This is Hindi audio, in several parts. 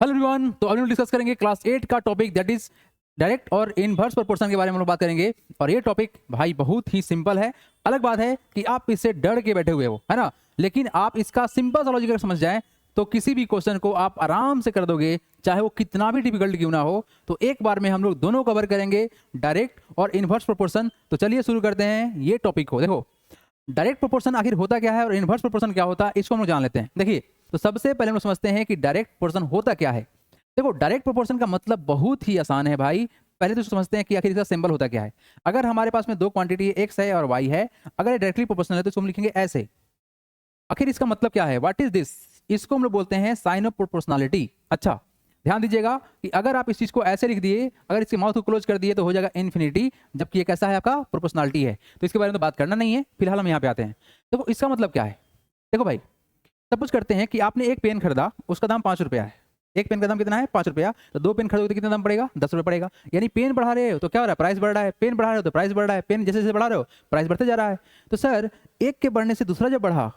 हेलो एवरीवन, तो अभी हम डिस्कस करेंगे क्लास 8 का टॉपिक दैट इज डायरेक्ट और इनवर्स प्रोपोर्शन के बारे में हम लोग बात करेंगे। और ये टॉपिक भाई बहुत ही सिंपल है। अलग बात है कि आप इससे डर के बैठे हुए हो, है ना, लेकिन आप इसका सिंपल सा लॉजिक अगर समझ जाए तो किसी भी क्वेश्चन को आप आराम से कर दोगे, चाहे वो कितना भी डिफिकल्ट क्यों ना हो। तो एक बार में हम लोग दोनों कवर करेंगे, डायरेक्ट और इनवर्स प्रोपोर्शन। तो चलिए शुरू करते हैं ये टॉपिक को। देखो, डायरेक्ट प्रोपोर्शन आखिर होता क्या है और इनवर्स प्रोपोर्शन क्या होता है, इसको हम लोग जान लेते हैं। देखिए, तो सबसे पहले हम लोग समझते हैं कि डायरेक्ट प्रोपोर्शन होता क्या है। देखो, डायरेक्ट प्रोपोर्शन का मतलब बहुत ही आसान है भाई। पहले तो समझते हैं कि आखिर इसका सिंबल होता क्या है। अगर हमारे पास में दो क्वांटिटी एक्स है और वाई है, अगर ये डायरेक्टली प्रोपोर्शनल है तो इसको हम लिखेंगे ऐसे। आखिर इसका मतलब क्या है, व्हाट इज दिस? इसको हम लोग बोलते हैं साइन ऑफ प्रोपोर्शनलिटी। अच्छा, ध्यान दीजिएगा कि अगर आप इस चीज को ऐसे लिख दिए, अगर इसके माउथ को क्लोज कर दिए तो हो जाएगा इन्फिनिटी, जबकि ये कैसा है आपका प्रोपोर्शनलिटी है। तो इसके बारे में तो बात करना नहीं है, फिलहाल हम यहाँ पे आते हैं। देखो, इसका मतलब क्या है। देखो भाई, सपोज करते हैं कि आपने एक पेन खरीदा, उसका दाम 5 रुपया है। एक पेन का दाम कितना है? 5 रुपया। तो दो पेन खरीदोगे तो कितना दाम पड़ेगा? 10 रुपये पड़ेगा। यानी पेन बढ़ा रहे हो तो क्या हो रहा है? प्राइस बढ़ रहा है। पेन बढ़ा रहे हो तो प्राइस बढ़ रहा है। पेन जैसे जैसे बढ़ा रहे हो प्राइस बढ़ते जा रहा है। तो सर, एक के बढ़ने से दूसरा जब बढ़ा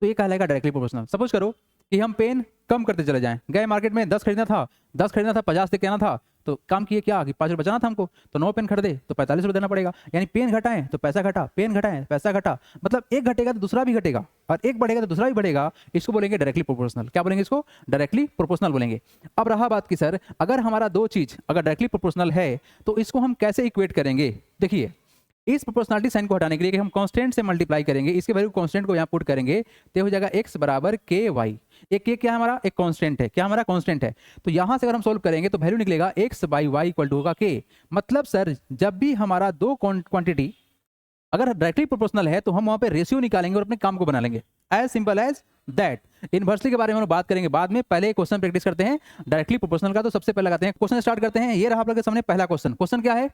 तो ये कहलाएगा डायरेक्टली प्रोपोर्शनल। सपोज करो कि हम पेन कम करते चले जाएं, गए मार्केट में 10 खरीदना था, 50 लेके आना था, तो काम किए क्या कि 5 रुपये बचाना था हमको, तो 9 पेन खरीदे तो 45 रुपये देना पड़ेगा। यानी पेन घटाएं तो पैसा घटा, पेन घटाएं पैसा घटा, मतलब एक घटेगा तो दूसरा भी घटेगा और एक बढ़ेगा तो दूसरा भी बढ़ेगा। इसको बोलेंगे डायरेक्टली प्रोपोर्शनल। क्या बोलेंगे इसको? डायरेक्टली प्रोपोर्शनल बोलेंगे। अब रहा बात की सर, अगर हमारा दो चीज अगर डायरेक्टली प्रोपोर्शनल है तो इसको हम कैसे इक्वेट करेंगे। देखिए, इस प्रोपोर्शनलिटी साइन को हटाने के लिए कि हम कांस्टेंट से मल्टीप्लाई करेंगे, इसके वैल्यू कांस्टेंट को यहाँ पुट करेंगे तो हो जाएगा x बराबर के वाई। एक के क्या है हमारा? एक कांस्टेंट है। क्या हमारा? कांस्टेंट है। तो यहाँ से अगर हम सोल्व करेंगे तो वैल्यू निकलेगा x by y equal to होगा के। मतलब सर, जब भी हमारा दो क्वांटिटी अगर डायरेक्टली प्रोपोर्शनल है तो हम वहां पे रेशियो निकालेंगे और अपने काम को बना लेंगे। As simple as that. Inversely के बारे में हम बात करेंगे बाद में, पहले क्वेश्चन प्रैक्टिस करते हैं डायरेक्टली प्रोपोर्शनल का। तो सबसे पहले लगाते हैं क्वेश्चन, स्टार्ट करते हैं। ये रहा आप लोगों के सामने पहला क्वेश्चन। क्वेश्चन क्या है?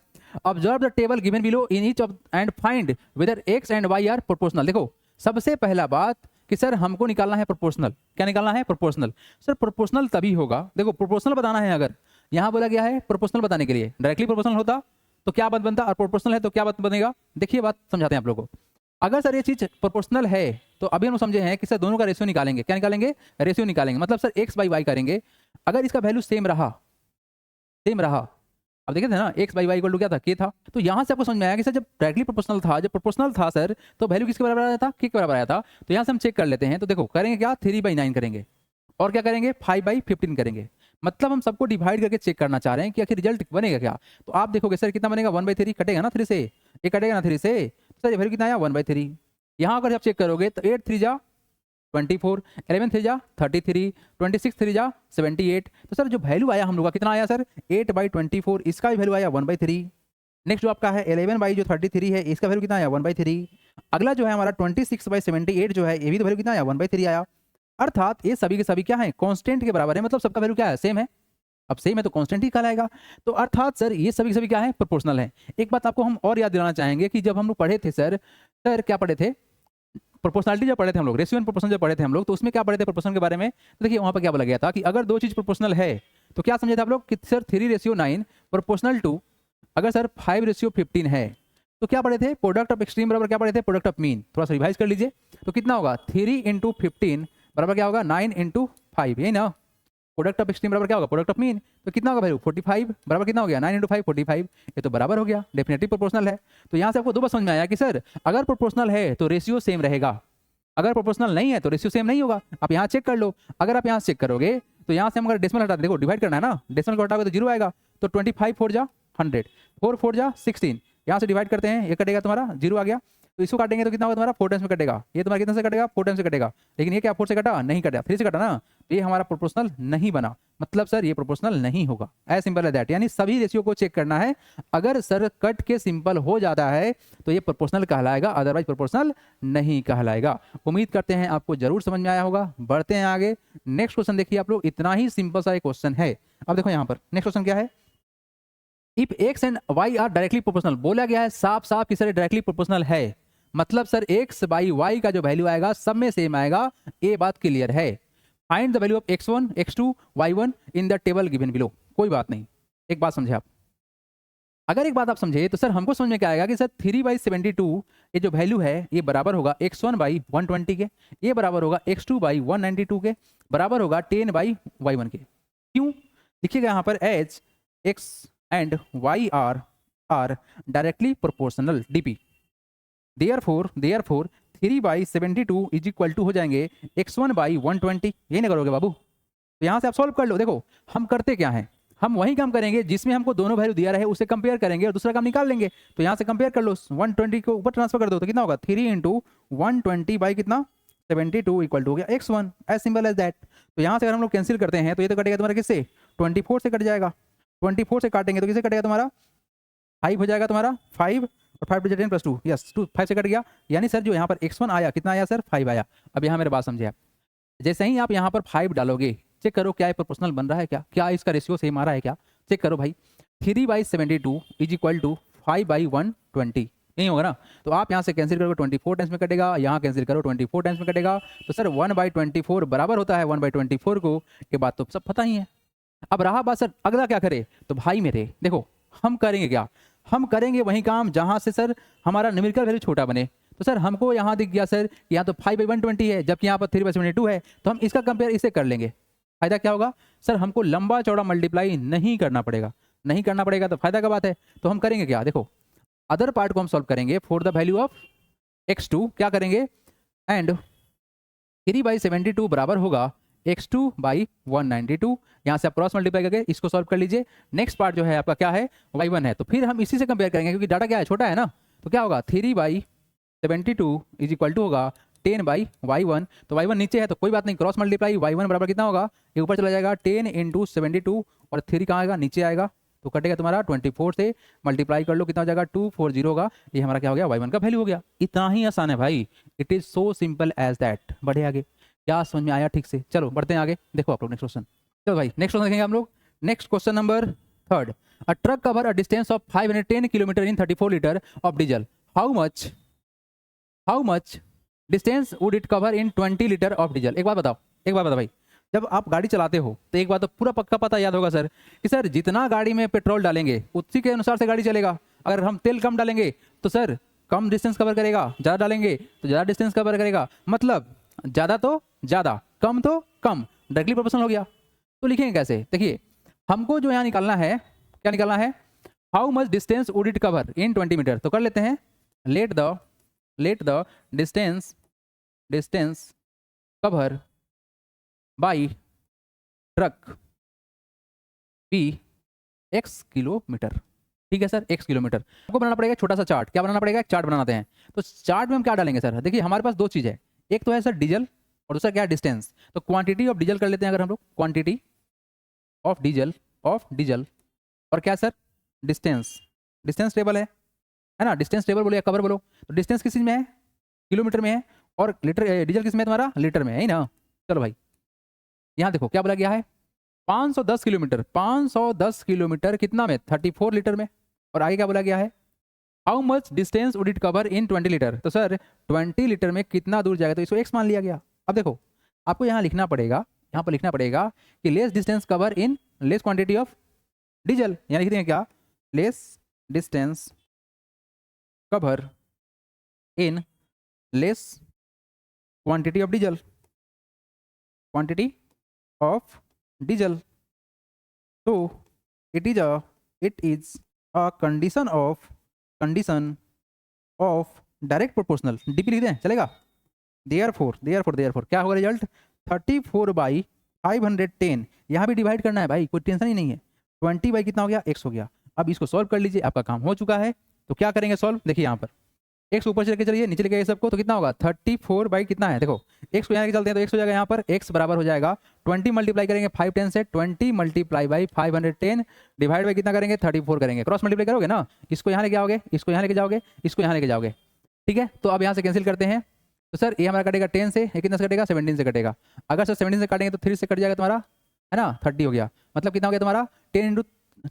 Observe the table given below in each of and find whether x and y are proportional. देखो, सबसे पहला बात कि सर हमको निकालना है प्रोपोर्शनल। क्या निकालना है? प्रोपोर्शनल। सर प्रोपोर्शनल तभी होगा, देखो प्रोपोर्शनल बताना है। अगर यहाँ बोला गया है प्रोपोर्शनल बताने के लिए, डायरेक्टली प्रोपोर्शनल होता तो क्या बात बनता और प्रोपोर्शनल है तो क्या बात बनेगा। देखिए, बात समझाते हैं आप लोगों को। अगर सर ये चीज प्रोपोर्शनल है तो अभी हम समझे हैं कि सर दोनों का रेशियो निकालेंगे। क्या निकालेंगे? रेशियो निकालेंगे। मतलब सर एक्स बाई वाई करेंगे। अगर इसका वैल्यू सेम रहा, अब देखे थे ना, x by y equal to क्या था? के था। तो यहाँ से आपको समझ में आया कि सर जब डायरेक्टली प्रोपोर्शनल था, जब प्रोपोर्शनल था सर, तो वैल्यू किसके बराबर आया था? के बराबर आया था। तो यहाँ से हम चेक कर लेते हैं। तो देखो, करेंगे क्या? 3/9 करेंगे और क्या करेंगे? 5/15 करेंगे। मतलब हम सबको डिवाइड करके चेक करना चाह रहे हैं कि आखिर रिजल्ट बनेगा क्या। तो आप देखोगे सर कितना बनेगा? 1/3 कटेगा ना 3 से, ये कटेगा ना 3 से। तो सर ये वैल्यू कितना आया? 1/3। यहाँ अगर आप चेक करोगे तो 8 3 जा 24, 11 3 जा 33, 26 3 जा 78। तो सर जो वैल्यू आया हम लोग का कितना आया सर? 8/24। इसका भी वैल्यू आया 1/3। नेक्स्ट जो आपका है 11/33 है, इसका वैल्यू कितना आया? 1/3। अगला जो है हमारा 26/78 जो है, ये भी तो वैल्यू कितना आया? 1/3 आया। अर्थात ये सभी के सभी क्या है? कांस्टेंट के बराबर है। मतलब सबका वैल्यू क्या है? सेम है। अब सेम है तो कांस्टेंट ही कहलाएगा। तो अर्थात सर ये सभी के सभी क्या है? प्रोपोर्शनल है। एक बात आपको हम और याद दिलाना चाहेंगे कि जब हम लोग पढ़े थे सर क्या पढ़े थे? प्रोपोर्शनलिटी जब पढ़े थे हम लोग, रेशियो एंड प्रोपोर्शन जब पढ़े थे हम लोग, तो उसमें क्या पढ़े थे प्रोपोर्शन के बारे में? तो देखिए, वहां पर क्या बोला गया था कि अगर दो चीज प्रोपोर्शनल है तो क्या समझे थे आप लोग कि सर 3:9 प्रोपोर्शनल टू, अगर सर 5:15 है तो क्या पढ़े थे? प्रोडक्ट ऑफ एक्सट्रीम बराबर क्या पढ़े थे? Product of mean. थोड़ा सा रिवाइज कर लीजिए। तो कितना होगा? 3 × 15 बराबर क्या होगा? 9 × 5, यही ना। प्रोडक्ट ऑफ एक्सट्रीम बराबर क्या होगा? Product of mean. तो कितना होगा वैल्यू? 45 बराबर कितना हो गया? 9 × 5 45। ये तो बराबर हो गया, डेफिनेटली प्रोपोर्शनल है। तो यहाँ से आपको दो बात समझ में आया कि सर अगर प्रोपोर्शनल है तो रेशियो सेम रहेगा, अगर प्रोपोर्शनल नहीं है तो रेशियो सेम नहीं होगा। आप यहाँ चेक कर लो। अगर आप यहाँ चेक करोगे तो यहाँ से हम अगर डेसिमल हटा, देखो डिवाइड करना है ना, डेसिमल को हटाओगे तो 0 आएगा। तो 25 4 जा 100, 4 4 जा 16। यहाँ से डिवाइड करते हैं, ये कटेगा तुम्हारा 0 आ गया। तो इसको काटेंगे तो कितना होगा तुम्हारा? 4 टाइम्स में कटेगा। ये तुम्हारा कितने से कटेगा? 4 टाइम्स से कटेगा। लेकिन ये क्या 4 से कटा? नहीं कटा, 3 से कटा ना। तो ये हमारा प्रोपोर्शनल नहीं बना। मतलब सर ये प्रोपोर्शनल नहीं होगा। एज सिंपल है दैट। यानी सभी रेशियो को चेक करना है। अगर सर कट के सिंपल हो जाता है तो ये प्रोपोर्शनल कहलाएगा, अदरवाइज प्रोपोर्शनल नहीं कहलाएगा। उम्मीद करते हैं आपको जरूर समझ में आया होगा। बढ़ते हैं आगे। नेक्स्ट क्वेश्चन देखिए आप लोग, इतना ही सिंपल सा एक क्वेश्चन है। अब देखो यहाँ पर नेक्स्ट क्वेश्चन क्या है? If x and y are directly proportional, बोला गया है साफ साफ कि सर डायरेक्टली प्रोपोर्शनल है। मतलब सर एक्स बाई वाई का जो वैल्यू आएगा सब में सेम आएगा। ये बात क्लियर है। Find the value of x1 x2 y1 in the table given below. कोई बात नहीं, एक बात समझे आप। अगर एक बात आप समझे तो सर हमको समझ में क्या आएगा कि सर 3/72 ये जो वैल्यू है ये बराबर होगा x1/120 के, ये बराबर होगा x2/192 के, बराबर होगा 10/y1 के। क्यों? लिखिएगा यहाँ पर H x and y are directly proportional DP, therefore 3/72 is equal to हो जाएंगे x1/120। यही ना करोगे बाबू? तो यहाँ से आप सॉल्व कर लो। देखो हम करते क्या है, हम वही काम करेंगे जिसमें हमको दोनों वैल्यू दिया रहे उसे कंपेयर करेंगे और दूसरा काम निकाल लेंगे। तो यहाँ से कंपेयर कर लो, 120 को ऊपर ट्रांसफर कर दो तो कितना होगा 3 इंटू 120 बाई कितना 72 इक्वल टू हो गया x1, as simple as that. तो यहाँ से अगर हम लोग कैंसिल करते हैं तो ये तो कटेगा तुम्हारा किससे 24 से कट जाएगा, 24 से काटेंगे तो किससे कटेगा तुम्हारा 5 हो जाएगा तुम्हारा 5 और 5 10 प्लस 2 यस 2 5 से कट गया। यानी सर जो यहाँ पर x1 आया कितना आया सर 5 आया। अब यहाँ मेरे बात समझे आप, जैसे ही आप यहाँ पर 5 डालोगे चेक करो क्या प्रोपोर्शनल बन रहा है, क्या इसका रेशियो सेम आ रहा है क्या, चेक करो भाई। 3/72 इज इक्वल टू 5/120 यही होगा ना। तो आप यहाँ से कैंसिल करोगे 24 टाइम्स में कटेगा, यहाँ कैंसिल करो 24 टाइम्स में कटेगा। तो सर 1/24 बराबर होता है 1/24 को, ये बात तो सब पता ही है। अब रहा बात सर अगला क्या करे, तो भाई मेरे देखो हम करेंगे क्या, हम करेंगे वही काम जहाँ से सर हमारा न्यूमेरिकल वैल्यू छोटा बने। तो सर हमको यहाँ दिख गया सर यहाँ तो 5/120 है जबकि यहाँ पर 3/72 है, तो हम इसका कंपेयर इससे कर लेंगे। फायदा क्या होगा सर, हमको लंबा चौड़ा मल्टीप्लाई नहीं करना पड़ेगा, नहीं करना पड़ेगा तो फायदा का बात है। तो हम करेंगे क्या, देखो अदर पार्ट को हम सॉल्व करेंगे for the value of x2, क्या करेंगे एंड 3/72 बराबर होगा x2/192। यहाँ से आप क्रॉस मल्टीप्लाई करके इसको सॉल्व कर लीजिए। नेक्स्ट पार्ट जो है आपका क्या है y1 है, तो फिर हम इसी से कंपेयर करेंगे क्योंकि डाटा क्या है छोटा है ना। तो क्या होगा 3/72 इज इक्वल टू होगा 10/y1। तो y1 नीचे है तो कोई बात नहीं, क्रॉस मल्टीप्लाई y1 बराबर कितना होगा, ये ऊपर चला जाएगा 10 इंटू 72 और 3 कहाँ आएगा नीचे आएगा, तो कटेगा तुम्हारा 24 से मल्टीप्लाई कर लो कितना हो जाएगा 240 होगा। ये हमारा क्या हो गया y1 का वैल्यू हो गया। इतना ही आसान है भाई, it is so simple as that. बढ़े आगे, क्या समझ में आया ठीक से? चलो बढ़ते हैं आगे, देखो आप लोग नेक्स्ट क्वेश्चन। चलो भाई नेक्स्ट क्वेश्चन देखेंगे हम लोग। Next question number 3, a truck cover a distance of 510 kilometre in 34 litre of diesel, how much distance would it cover in 20 litre of diesel. एक बात बताओ भाई, जब आप गाड़ी चलाते हो तो एक बात तो पूरा पक्का पता याद होगा सर कि सर जितना गाड़ी में पेट्रोल डालेंगे उसी के अनुसार से गाड़ी चलेगा। अगर हम तेल कम डालेंगे तो सर कम डिस्टेंस कवर करेगा, ज़्यादा डालेंगे तो ज़्यादा डिस्टेंस कवर करेगा, मतलब ज़्यादा तो ज़्यादा कम तो कम, डायरेक्टली प्रोपोर्शनल हो गया। तो लिखेंगे कैसे, देखिए हमको जो यहाँ निकालना है, क्या निकालना है, how much distance would it cover in 20 metre. तो कर लेते हैं let the distance cover by truck be x kilometre. ठीक है सर, x किलोमीटर। आपको बनाना पड़ेगा छोटा सा चार्ट। क्या बनाना पड़ेगा, चार्ट बनाते हैं। तो चार्ट में हम क्या डालेंगे सर, देखिए हमारे पास दो चीज़ है, एक तो है सर डीजल और दूसरा क्या है डिस्टेंस। तो क्वांटिटी ऑफ डीजल कर लेते हैं अगर हम लोग, क्वांटिटी ऑफ डीजल और क्या सर डिस्टेंस टेबल है ना, डिस्टेंस टेबल बोलो या कवर बोलो। तो डिस्टेंस किस चीज में है, किलोमीटर में है, और लीटर डीजल किस में है तुम्हारा, लीटर में है ही ना। चलो भाई यहाँ देखो क्या बोला गया है 510 किलोमीटर, 510 किलोमीटर कितना में 34 लीटर में। और आगे क्या बोला गया है how much distance would it cover in 20 litre. तो सर 20 लीटर में कितना दूर जाएगा, तो इसको x मान लिया गया। अब देखो आपको यहाँ लिखना पड़ेगा, यहाँ पर लिखना पड़ेगा कि less distance cover in less quantity of diesel. यहाँ लिख देंगे क्या, less distance cover in less quantity of diesel, quantity of diesel. तो it is a condition of direct proportional, DP लिख दें चलेगा। देयरफॉर क्या होगा रिजल्ट 34/510। यहाँ भी डिवाइड करना है भाई, कोई टेंशन ही नहीं है। 20 बाई कितना हो गया x हो गया। अब इसको सॉल्व कर लीजिए, आपका काम हो चुका है। तो क्या करेंगे सॉल्व, देखिए यहाँ पर x ऊपर से लेके चलिए, नीचे लेके सबको, तो कितना होगा 34 बाई कितना है, देखो x को यहाँ लेके चलते हैं तो x हो जाएगा यहाँ पर x बराबर हो जाएगा 20 मल्टीप्लाई करेंगे 510 से, 20 मल्टीप्लाई बाई 510 डिवाइड बाई कितना करेंगे 34 करेंगे। क्रॉस मल्टीप्लाई करोगे ना, इसको यहाँ लेके आओगे, इसको यहाँ लेके जाओगे, इसको यहाँ लेके जाओगे। ठीक है, तो अब यहाँ से कैंसिल करते हैं। तो सर ये हमारा कटेगा 10 से, ये कितना से कटेगा 17 से कटेगा। अगर सर 17 से काटेंगे तो 3 से कट जाएगा तुम्हारा, है ना 30 हो गया। मतलब कितना हो गया तुम्हारा 10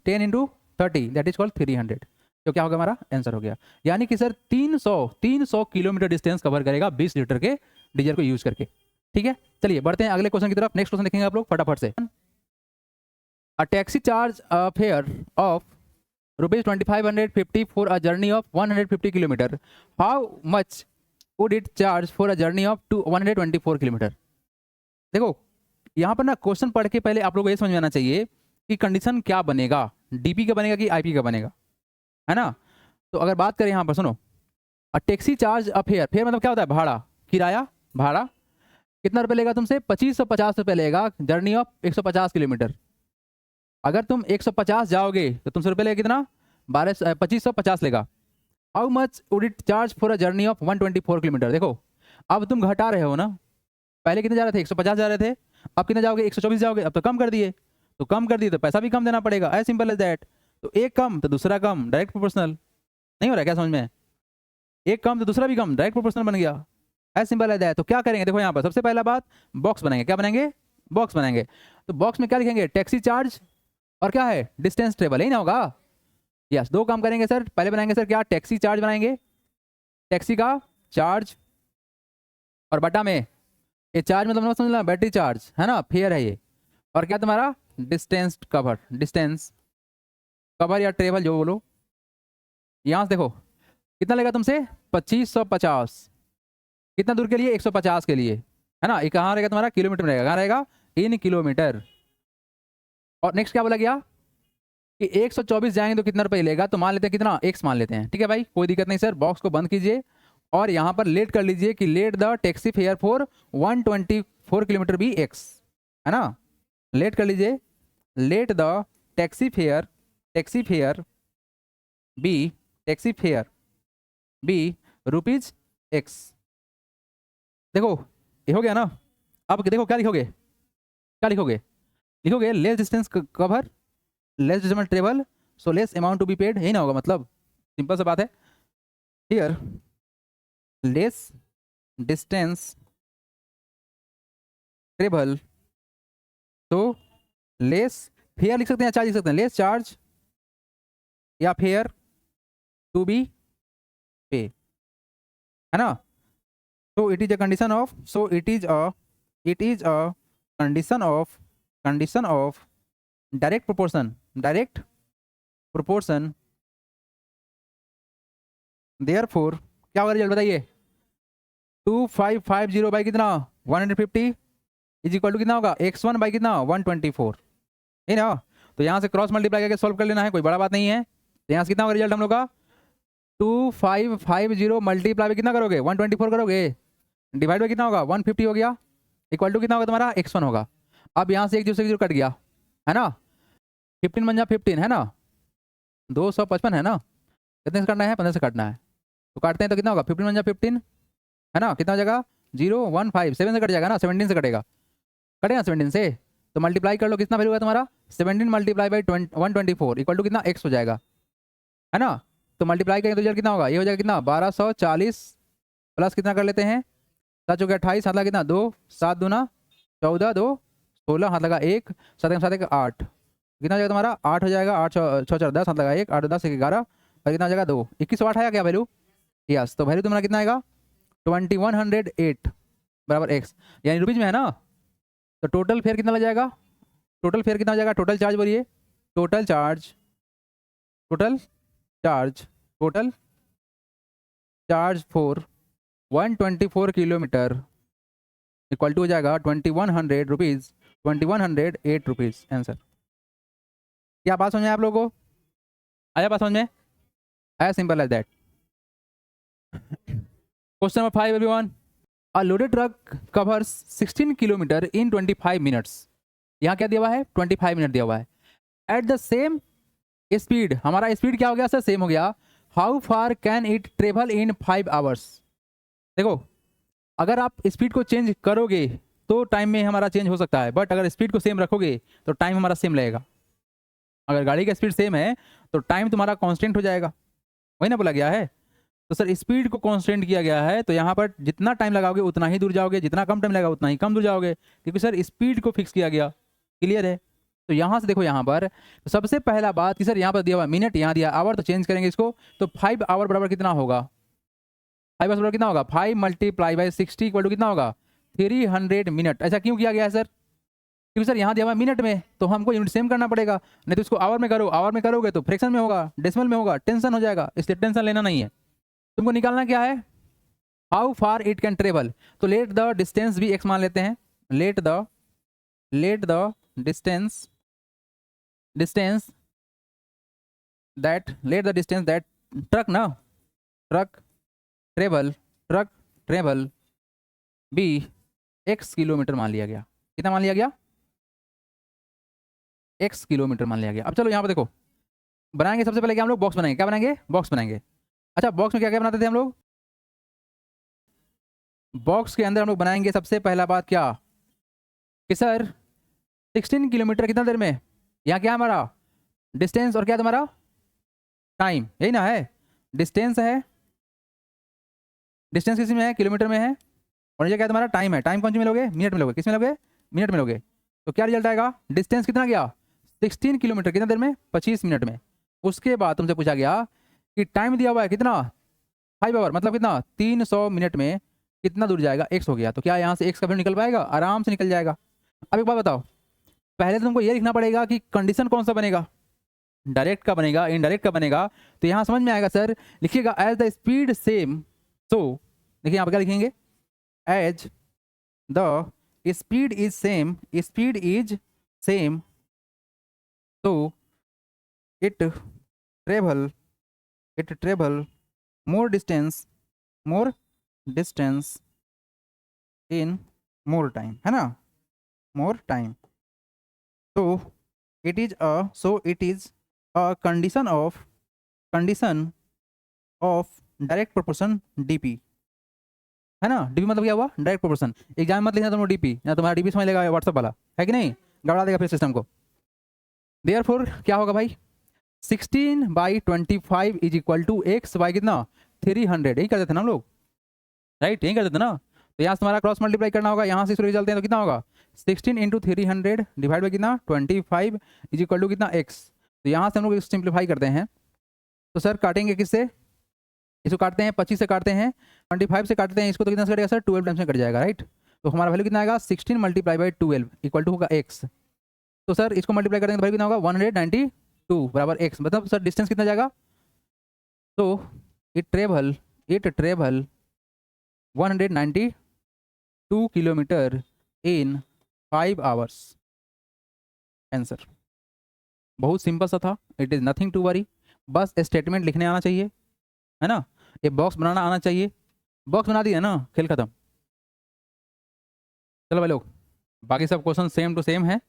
इंटू 30 दैट इज कॉल्ड 300। तो क्या होगा हमारा आंसर हो गया। यानी कि सर 300 किलोमीटर डिस्टेंस कवर करेगा 20 लीटर के डीजल को यूज करके। ठीक है, चलिए बढ़ते हैं अगले क्वेश्चन की तरफ। नेक्स्ट क्वेश्चन देखेंगे आप लोग फटाफट से। A taxi charge a fair of ₹2550 for a journey of 150 kilometre, how much would it charge for a journey of 124 kilometre. देखो यहाँ पर ना क्वेश्चन पढ़ के पहले आप लोगों को ये समझ में आना चाहिए कि कंडीशन क्या बनेगा, डीपी का बनेगा कि आईपी का बनेगा, है ना। तो अगर बात करें यहाँ पर सुनो, taxi charge a fair, fair मतलब क्या होता है, भाड़ा, किराया, भाड़ा कितना रुपये लेगा तुमसे, 2550 रुपये लेगा जर्नी ऑफ 150 किलोमीटर। अगर तुम 150 जाओगे तो तुमसे रुपये लेगा कितना, 2550 लेगा। How much would it charge for a journey of 124 kilometre. देखो अब तुम घटा रहे हो ना, पहले कितने जा रहे थे, 150 जा रहे थे, अब कितने जाओगे, 124 जाओगे, अब तो कम कर दिए, तो कम कर दिए तो पैसा भी कम देना पड़ेगा, एज सिंपल एज दैट। तो एक कम तो दूसरा कम, डायरेक्ट प्रोपोर्शनल। नहीं हो रहा क्या समझ में, एक कम तो दूसरा भी कम, डायरेक्ट प्रोपोर्शनल बन गया, एज सिंपल एज दैट। तो क्या करेंगे, देखो यहाँ पर सबसे पहला बात बॉक्स बनाएंगे, क्या बनाएंगे, बॉक्स बनाएंगे। तो बॉक्स में क्या लिखेंगे, टैक्सी चार्ज और क्या है, डिस्टेंस ट्रेवल, यही ना होगा। यस, दो काम करेंगे सर, पहले बनाएंगे सर क्या, टैक्सी चार्ज बनाएंगे, टैक्सी का चार्ज, और बटा में ये चार्ज मतलब समझ लो बैटरी चार्ज है ना, फेयर है ये, और क्या तुम्हारा डिस्टेंस कवर, डिस्टेंस कवर या ट्रेवल जो बोलो। यहाँ से देखो कितना लेगा तुमसे, 2550, कितना दूर के लिए, 150 के लिए, है ना। ये कहाँ रहेगा तुम्हारा, किलोमीटर में रहेगा, कहाँ रहेगा, इन किलोमीटर। और नेक्स्ट क्या बोला गया कि 124 जाएंगे तो कितना रुपये लेगा, तो मान लेते हैं कितना, एक्स मान लेते हैं, ठीक है भाई, कोई दिक्कत नहीं सर। बॉक्स को बंद कीजिए और यहाँ पर लेट कर लीजिए कि let the taxi fare for 124 kilometre be x, है ना, लेट कर लीजिए, let the taxi fare, taxi fare be, taxi fare be rupees x. देखो ये हो गया ना। अब देखो क्या लिखोगे, क्या लिखोगे, लिखोगे less distance cover, less distance travel, so less amount to be paid, यही ना होगा, मतलब सिंपल सा बात है। हियर लेस डिस्टेंस ट्रेवल, तो लेस फेयर लिख सकते हैं, चार्ज लिख सकते हैं, लेस चार्ज या फेयर टू बी पे, है ना। तो it is a condition of, so it is a condition of direct proportion, direct proportion, therefore क्या होगा रिजल्ट बताइए, 2550 बाई कितना 150 इज इक्वल टू कितना होगा, x1 बाई कितना 124, है ना। तो यहाँ से क्रॉस मल्टीप्लाई करके सॉल्व कर लेना है, कोई बड़ा बात नहीं है। तो यहाँ से कितना होगा रिजल्ट हम लोग का, 2550 मल्टीप्लाई में कितना करोगे, 124 करोगे, डिवाइड में कितना होगा 150 हो गया, इक्वल टू कितना होगा तुम्हारा x1 होगा। अब यहाँ से एक जीरो कट गया, है ना, 15 बन जा 15, है ना, 255 है ना, कितने से काटना है, 15 से काटना है, तो काटते हैं तो कितना होगा, 15 बन जा 15, है ना, कितना हो जाएगा 015, 7 से कट जाएगा ना, 17 से कटेगा, कटेगा 17 से, तो मल्टीप्लाई कर लो, कितना वैल्यू होगा तुम्हारा 17 मल्टीप्लाई बाई 124 इक्वल टू कितना x हो जाएगा, है ना। तो मल्टीप्लाई करेंगे तो रिजल्ट कितना होगा, ये हो जाएगा कितना 1240 प्लस कितना कर लेते हैं, 7 हो गया 28, हाथ लगा कितना 2, 7 दूना 14, 2 16, हाथ लगा 1, 7 7 8, कितना हो जाएगा तुम्हारा 8 हो जाएगा, 8 6 4 10, हाथ लगा 1, 8 10 11, और कितना हो जाएगा 2, 2108 आया क्या वैल्यू, यस। तो वैल्यू तुम्हारा कितना आएगा 2108 बराबर एक्स, यानी रुपीज में है ना। तो टोटल फेयर कितना लग जाएगा, टोटल फेयर कितना हो जाएगा, टोटल चार्ज बोलिए, total charge, total charge, total charge for 124 kilometre equal to हो जाएगा 2100 रुपीज़, 2108 रुपीज़ आंसर। क्या बात समझ में आप लोगों को, आया बात समझ में, आया, simple as that. Question number 5 everyone, a loaded truck covers 16 kilometre in 25 minutes, यहाँ क्या दिया हुआ है 25 मिनट दिया हुआ है, एट द सेम स्पीड, हमारा स्पीड क्या हो गया सर, सेम हो गया, how far can it travel in 5 hours. देखो अगर आप स्पीड को चेंज करोगे तो टाइम में हमारा चेंज हो सकता है, बट अगर स्पीड को सेम रखोगे तो टाइम हमारा सेम लगेगा। अगर गाड़ी का स्पीड सेम है तो टाइम तुम्हारा कांस्टेंट हो जाएगा, वही ना बोला गया है। तो सर स्पीड को कांस्टेंट किया गया है, तो यहाँ पर जितना टाइम लगाओगे उतना ही दूर जाओगे, जितना कम टाइम लगा उतना ही कम दूर जाओगे, क्योंकि सर स्पीड को फिक्स किया गया, क्लियर है। तो यहाँ से देखो यहाँ पर तो सबसे पहला बात कि सर यहाँ पर दिया हुआ मिनट, यहाँ दिया आवर, तो चेंज करेंगे इसको, तो 5 आवर बराबर कितना होगा, 5 आवर बराबर कितना होगा, 5 मल्टीप्लाई बाई 60 इक्वल टू कितना होगा 300 मिनट। ऐसा क्यों किया गया है सर, क्योंकि सर यहाँ दिया हुआ मिनट में, तो हमको यूनिट सेम करना पड़ेगा, नहीं तो इसको आवर में करो, आवर में करोगे तो फ्रैक्शन में होगा, डेसिमल में होगा, टेंशन हो जाएगा, इसलिए टेंशन लेना नहीं है। तुमको निकालना क्या है, how far it can travel, तो लेट द डिस्टेंस भी एक्स मान लेते हैं, let the let the distance distance that truck ना truck truck travel be X kilometre मान लिया गया। कितना मान लिया गया? एक्स किलोमीटर मान लिया गया। अब चलो यहाँ पे देखो, बनाएंगे सबसे पहले क्या हम लोग? बॉक्स बनाएंगे। क्या बनाएंगे? बॉक्स बनाएंगे। अच्छा, बॉक्स में क्या क्या बनाते थे हम लोग? बॉक्स के अंदर हम लोग बनाएंगे सबसे पहला बात क्या कि सर 16 किलोमीटर कितना देर में, यहाँ क्या है हमारा? डिस्टेंस, और क्या है तुम्हारा? टाइम, यही ना है? डिस्टेंस है, डिस्टेंस किस में है? किलोमीटर में है। और ये क्या है तुम्हारा? टाइम है। टाइम कौन सी में लोगे? मिनट में लोगे। किस में लोगे? मिनट में लोगे। तो क्या रिजल्ट आएगा? डिस्टेंस कितना गया? 16 किलोमीटर कितना देर में? 25 मिनट में। उसके बाद तुमसे पूछा गया कि टाइम दिया हुआ है कितना? 5 आवर, मतलब कितना? 300 मिनट में कितना दूर जाएगा? एक्स हो गया। तो क्या यहाँ से एक्स का वैल्यू निकल पाएगा? आराम से निकल जाएगा। अब एक बात बताओ, पहले तो तुमको ये लिखना पड़ेगा कि कंडीशन कौन सा बनेगा, डायरेक्ट का बनेगा, इनडायरेक्ट का बनेगा। तो यहाँ समझ में आएगा सर, लिखिएगा as the speed same. So देखिए यहाँ पर क्या लिखेंगे? As the speed is same, speed is same, तो it travel more distance in more time, है ना? More time. तो it is a condition of direct proportion DP, है ना? डीपी मतलब क्या हुआ? Direct proportion. एग्जाम मत लिखना तुम डीपी, ना तुम्हारा डीपी समझ लेगा व्हाट्सएप वाला, है कि नहीं? गड़बड़ा देगा फिर सिस्टम को। देयरफॉर क्या होगा भाई? 16/25 is equal to x by कितना? 300। यही कर देते ना हम लोग, राइट? यही कर देते ना। तो यहाँ से तुम्हारा क्रॉस मल्टीप्लाई करना होगा, यहाँ से इसको रिजल्ट हैं तो कितना होगा? 16 इंटू 300 डिवाइड बाई कितना? 25 इज इक्वल टू कितना? एक्स। तो यहाँ से हम लोग सिंप्लीफाई करते हैं। तो सर काटेंगे किससे? इसको काटते हैं 25 से, काटते हैं 25 से, काटते हैं इसको, तो कितना से कटेगा सर? 12 टाइम्स में कट जाएगा, राइट? तो हमारा वैल्यू कितना आएगा? 16 मल्टीप्लाई बाई 12 इक्वल टू होगा एक्स। तो सर इसको मल्टीप्लाई करेंगे तो भाई कितना होगा? 192 बराबर एक्स। मतलब सर डिस्टेंस कितना जाएगा? तो it travel 192 kilometre in 5 hours. Answer बहुत सिंपल सा था। It is nothing to worry, बस स्टेटमेंट लिखने आना चाहिए, है ना? ये बॉक्स बनाना आना चाहिए। बॉक्स बना दिया ना, खेल खत्म। चलो भाई लोग, बाकी सब क्वेश्चन सेम टू सेम है।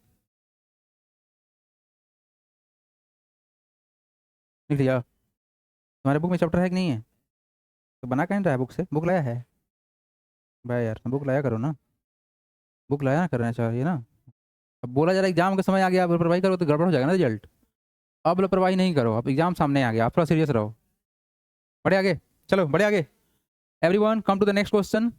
लिख लिया? तुम्हारे बुक में चैप्टर है कि नहीं है? तो बना कहीं रहा है? बुक से बुक लाया है भाई यार, बुक लाया करो ना, बुक लाया करना चाहिए ना। अब बोला जा रहा है एग्जाम का समय आ गया, अब लापरवाही करो तो गड़बड़ हो जाएगा ना रिजल्ट। अब लापरवाही नहीं करो, अब एग्जाम सामने आ गया, आप थोड़ा सीरियस रहो। बढ़े आगे, चलो बढ़े आगे। Everyone come to the next question.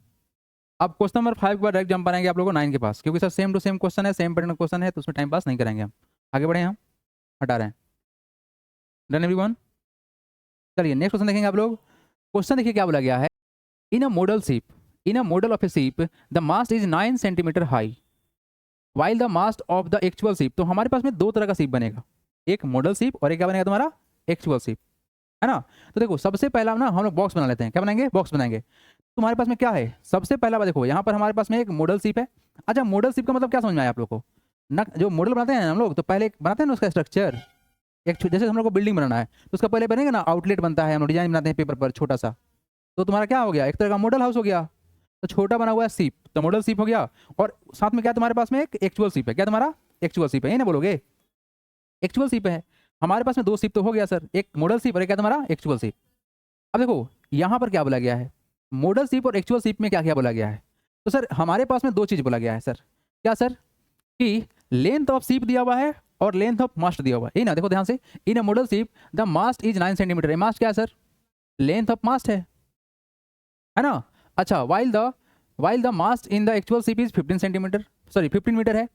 अब क्वेश्चन नंबर 5 के बाद डायरेक्ट जंप आएंगे आप लोगों को 9 के पास, क्योंकि sir same to same question है, सेम पैटर्न क्वेश्चन है, तो उसमें टाइम पास नहीं करेंगे हम। आगे बढ़े हम, हटा रहे हैं। Done everyone? चलिए नेक्स्ट क्वेश्चन देखेंगे आप लोग। क्वेश्चन देखिए क्या बोला गया है। In a model of a ship the mast is 9 centimetre high while the mast of the actual ship. तो हमारे पास में दो तरह का शिप बनेगा, एक मॉडल शिप और एक क्या बनेगा तुम्हारा? एक्चुअल शिप, है ना? तो देखो सबसे पहला ना हम लोग बॉक्स बना लेते हैं। क्या बनाएंगे? बॉक्स बनाएंगे। तुम्हारे पास में क्या है? सबसे पहला बात देखो, यहाँ पर हमारे पास में एक मॉडल शिप है। अच्छा, मॉडल शिप का मतलब क्या समझ में आया आप लोग को? ना जो मॉडल बनाते हैं हम लोग, तो पहले एक बनाते हैं ना उसका स्ट्रक्चर। जैसे हम लोग को बिल्डिंग बनाना है तो उसका पहले बनेगा ना आउटलेट बनता है, हम लोग डिजाइन बनाते हैं पेपर पर छोटा सा। तो तुम्हारा क्या हो गया? एक तरह का मॉडल हाउस हो गया। तो छोटा बना हुआ है शिप, तो मॉडल शिप हो गया। और साथ में क्या तुम्हारे पास में? एक एक्चुअल शिप है। क्या तुम्हारा? एक्चुअल शिप है, ये ना बोलोगे? एक्चुअल शिप है। हमारे पास में दो शिप तो हो गया सर, एक मॉडल शिप और एक क्या तुम्हारा? Actual ship. अब देखो यहाँ पर क्या बोला गया है, मॉडल शिप और एक्चुअल शिप में क्या क्या बोला गया है? तो सर हमारे पास में दो चीज बोला गया है सर। क्या सर? कि लेंथ ऑफ शिप दिया हुआ है और लेंथ ऑफ मास्ट दिया हुआ है, ये ना देखो ध्यान से। In a model ship the mast is 9 centimetre. Mast क्या है सर? लेंथ ऑफ मास्ट है ना? अच्छा, while the mast in the actual ship is 15 centimetre, sorry 15 metre है।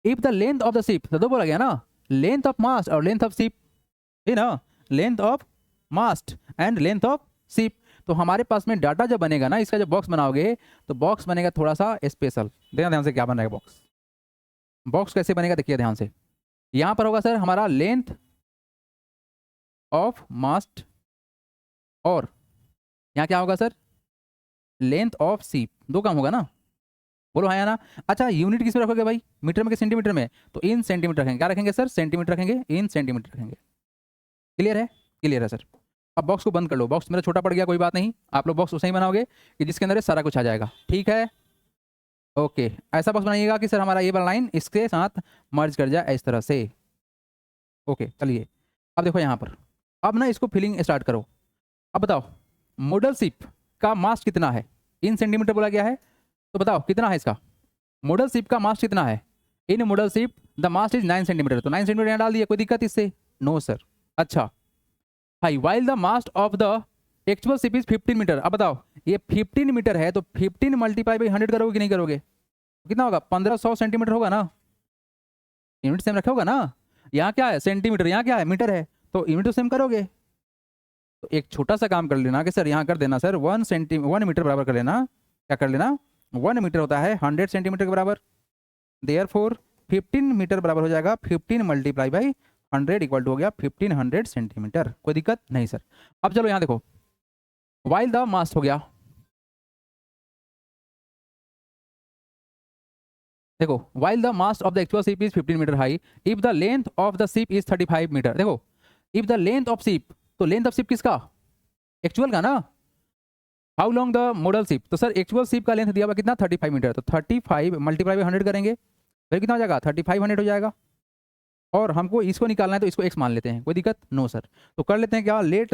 If the length of the ship, तो दो बोला गया ना, लेंथ ऑफ मास्ट और लेंथ ऑफ शिप, है ना? Length of mast and length of ship. तो हमारे पास में डाटा जब बनेगा ना, इसका जब बॉक्स बनाओगे तो बॉक्स बनेगा थोड़ा सा स्पेशल। देखना ध्यान से क्या बन रहा है बॉक्स। बॉक्स कैसे बनेगा देखिए ध्यान से। यहाँ पर होगा सर हमारा लेंथ ऑफ मास्ट, और यहाँ क्या होगा सर? Length of ship. दो काम होगा ना, बोलो हाँ या ना। अच्छा यूनिट किस में रखोगे भाई, मीटर में कि सेंटीमीटर में, तो इन सेंटीमीटर रखेंगे। क्या रखेंगे सर, सेंटीमीटर रखेंगे, इन सेंटीमीटर रखेंगे। क्लियर है, क्लियर है सर। अब बॉक्स को बंद कर लो, बॉक्स मेरा छोटा पड़ गया, कोई बात नहीं, आप लोग बॉक्स उसे ही बनाओगे कि जिसके अंदर ये सारा कुछ आ जाएगा, ठीक है। ओके, ऐसा बॉक्स बनाइएगा कि सर हमारा ये वाला लाइन इसके साथ मर्ज कर जाए इस तरह से। ओके चलिए, अब देखो यहाँ पर, अब ना इसको फिलिंग स्टार्ट करो। अब बताओ मॉडल शिप का मास कितना है, इन सेंटीमीटर बोला गया है, तो बताओ कितना है इसका, मॉडल शिप का मास कितना है। In model ship the mast is 9 centimetre, तो 9 सेंटीमीटर यहाँ डाल दिया, कोई दिक्कत इससे, नो सर। अच्छा भाई, while the mast of the actual ship is 15 metre. अब बताओ ये 15 मीटर है, तो 15 मल्टीप्लाई बाई 100 करोगे कि नहीं करोगे, कितना होगा, 1500 सेंटीमीटर होगा ना। यूनिट सेम रखे होगा ना, यहाँ क्या है सेंटीमीटर, यहाँ क्या है मीटर है, तो यूनिट तो सेम करोगे। तो एक छोटा सा काम कर लेना कि सर यहाँ कर देना सर 1 मीटर बराबर कर लेना, क्या कर लेना, 1 मीटर होता है 100 सेंटीमीटर के बराबर, देयरफॉर 15 मीटर बराबर हो जाएगा 15 मल्टीप्लाई बाई 100 इक्वल टू हो गया 1500 सेंटीमीटर। कोई दिक्कत नहीं सर। अब चलो यहाँ देखो, वाइल द मास हो गया, देखो while the mast of the actual ship is 15 metre high, if the length of the ship is 35 metre. देखो if the length of ship, तो लेंथ ऑफ शिप किसका, एक्चुअल का ना। How long the model ship, तो सर एक्चुअल शिप का लेंथ दिया हुआ कितना 35 मीटर, तो 35 मल्टीप्लाई बाई 100 करेंगे, फिर कितना हो जाएगा 3500 हो जाएगा। और हमको इसको निकालना है तो इसको x मान लेते हैं, कोई दिक्कत नो सर। तो कर लेते हैं क्या, let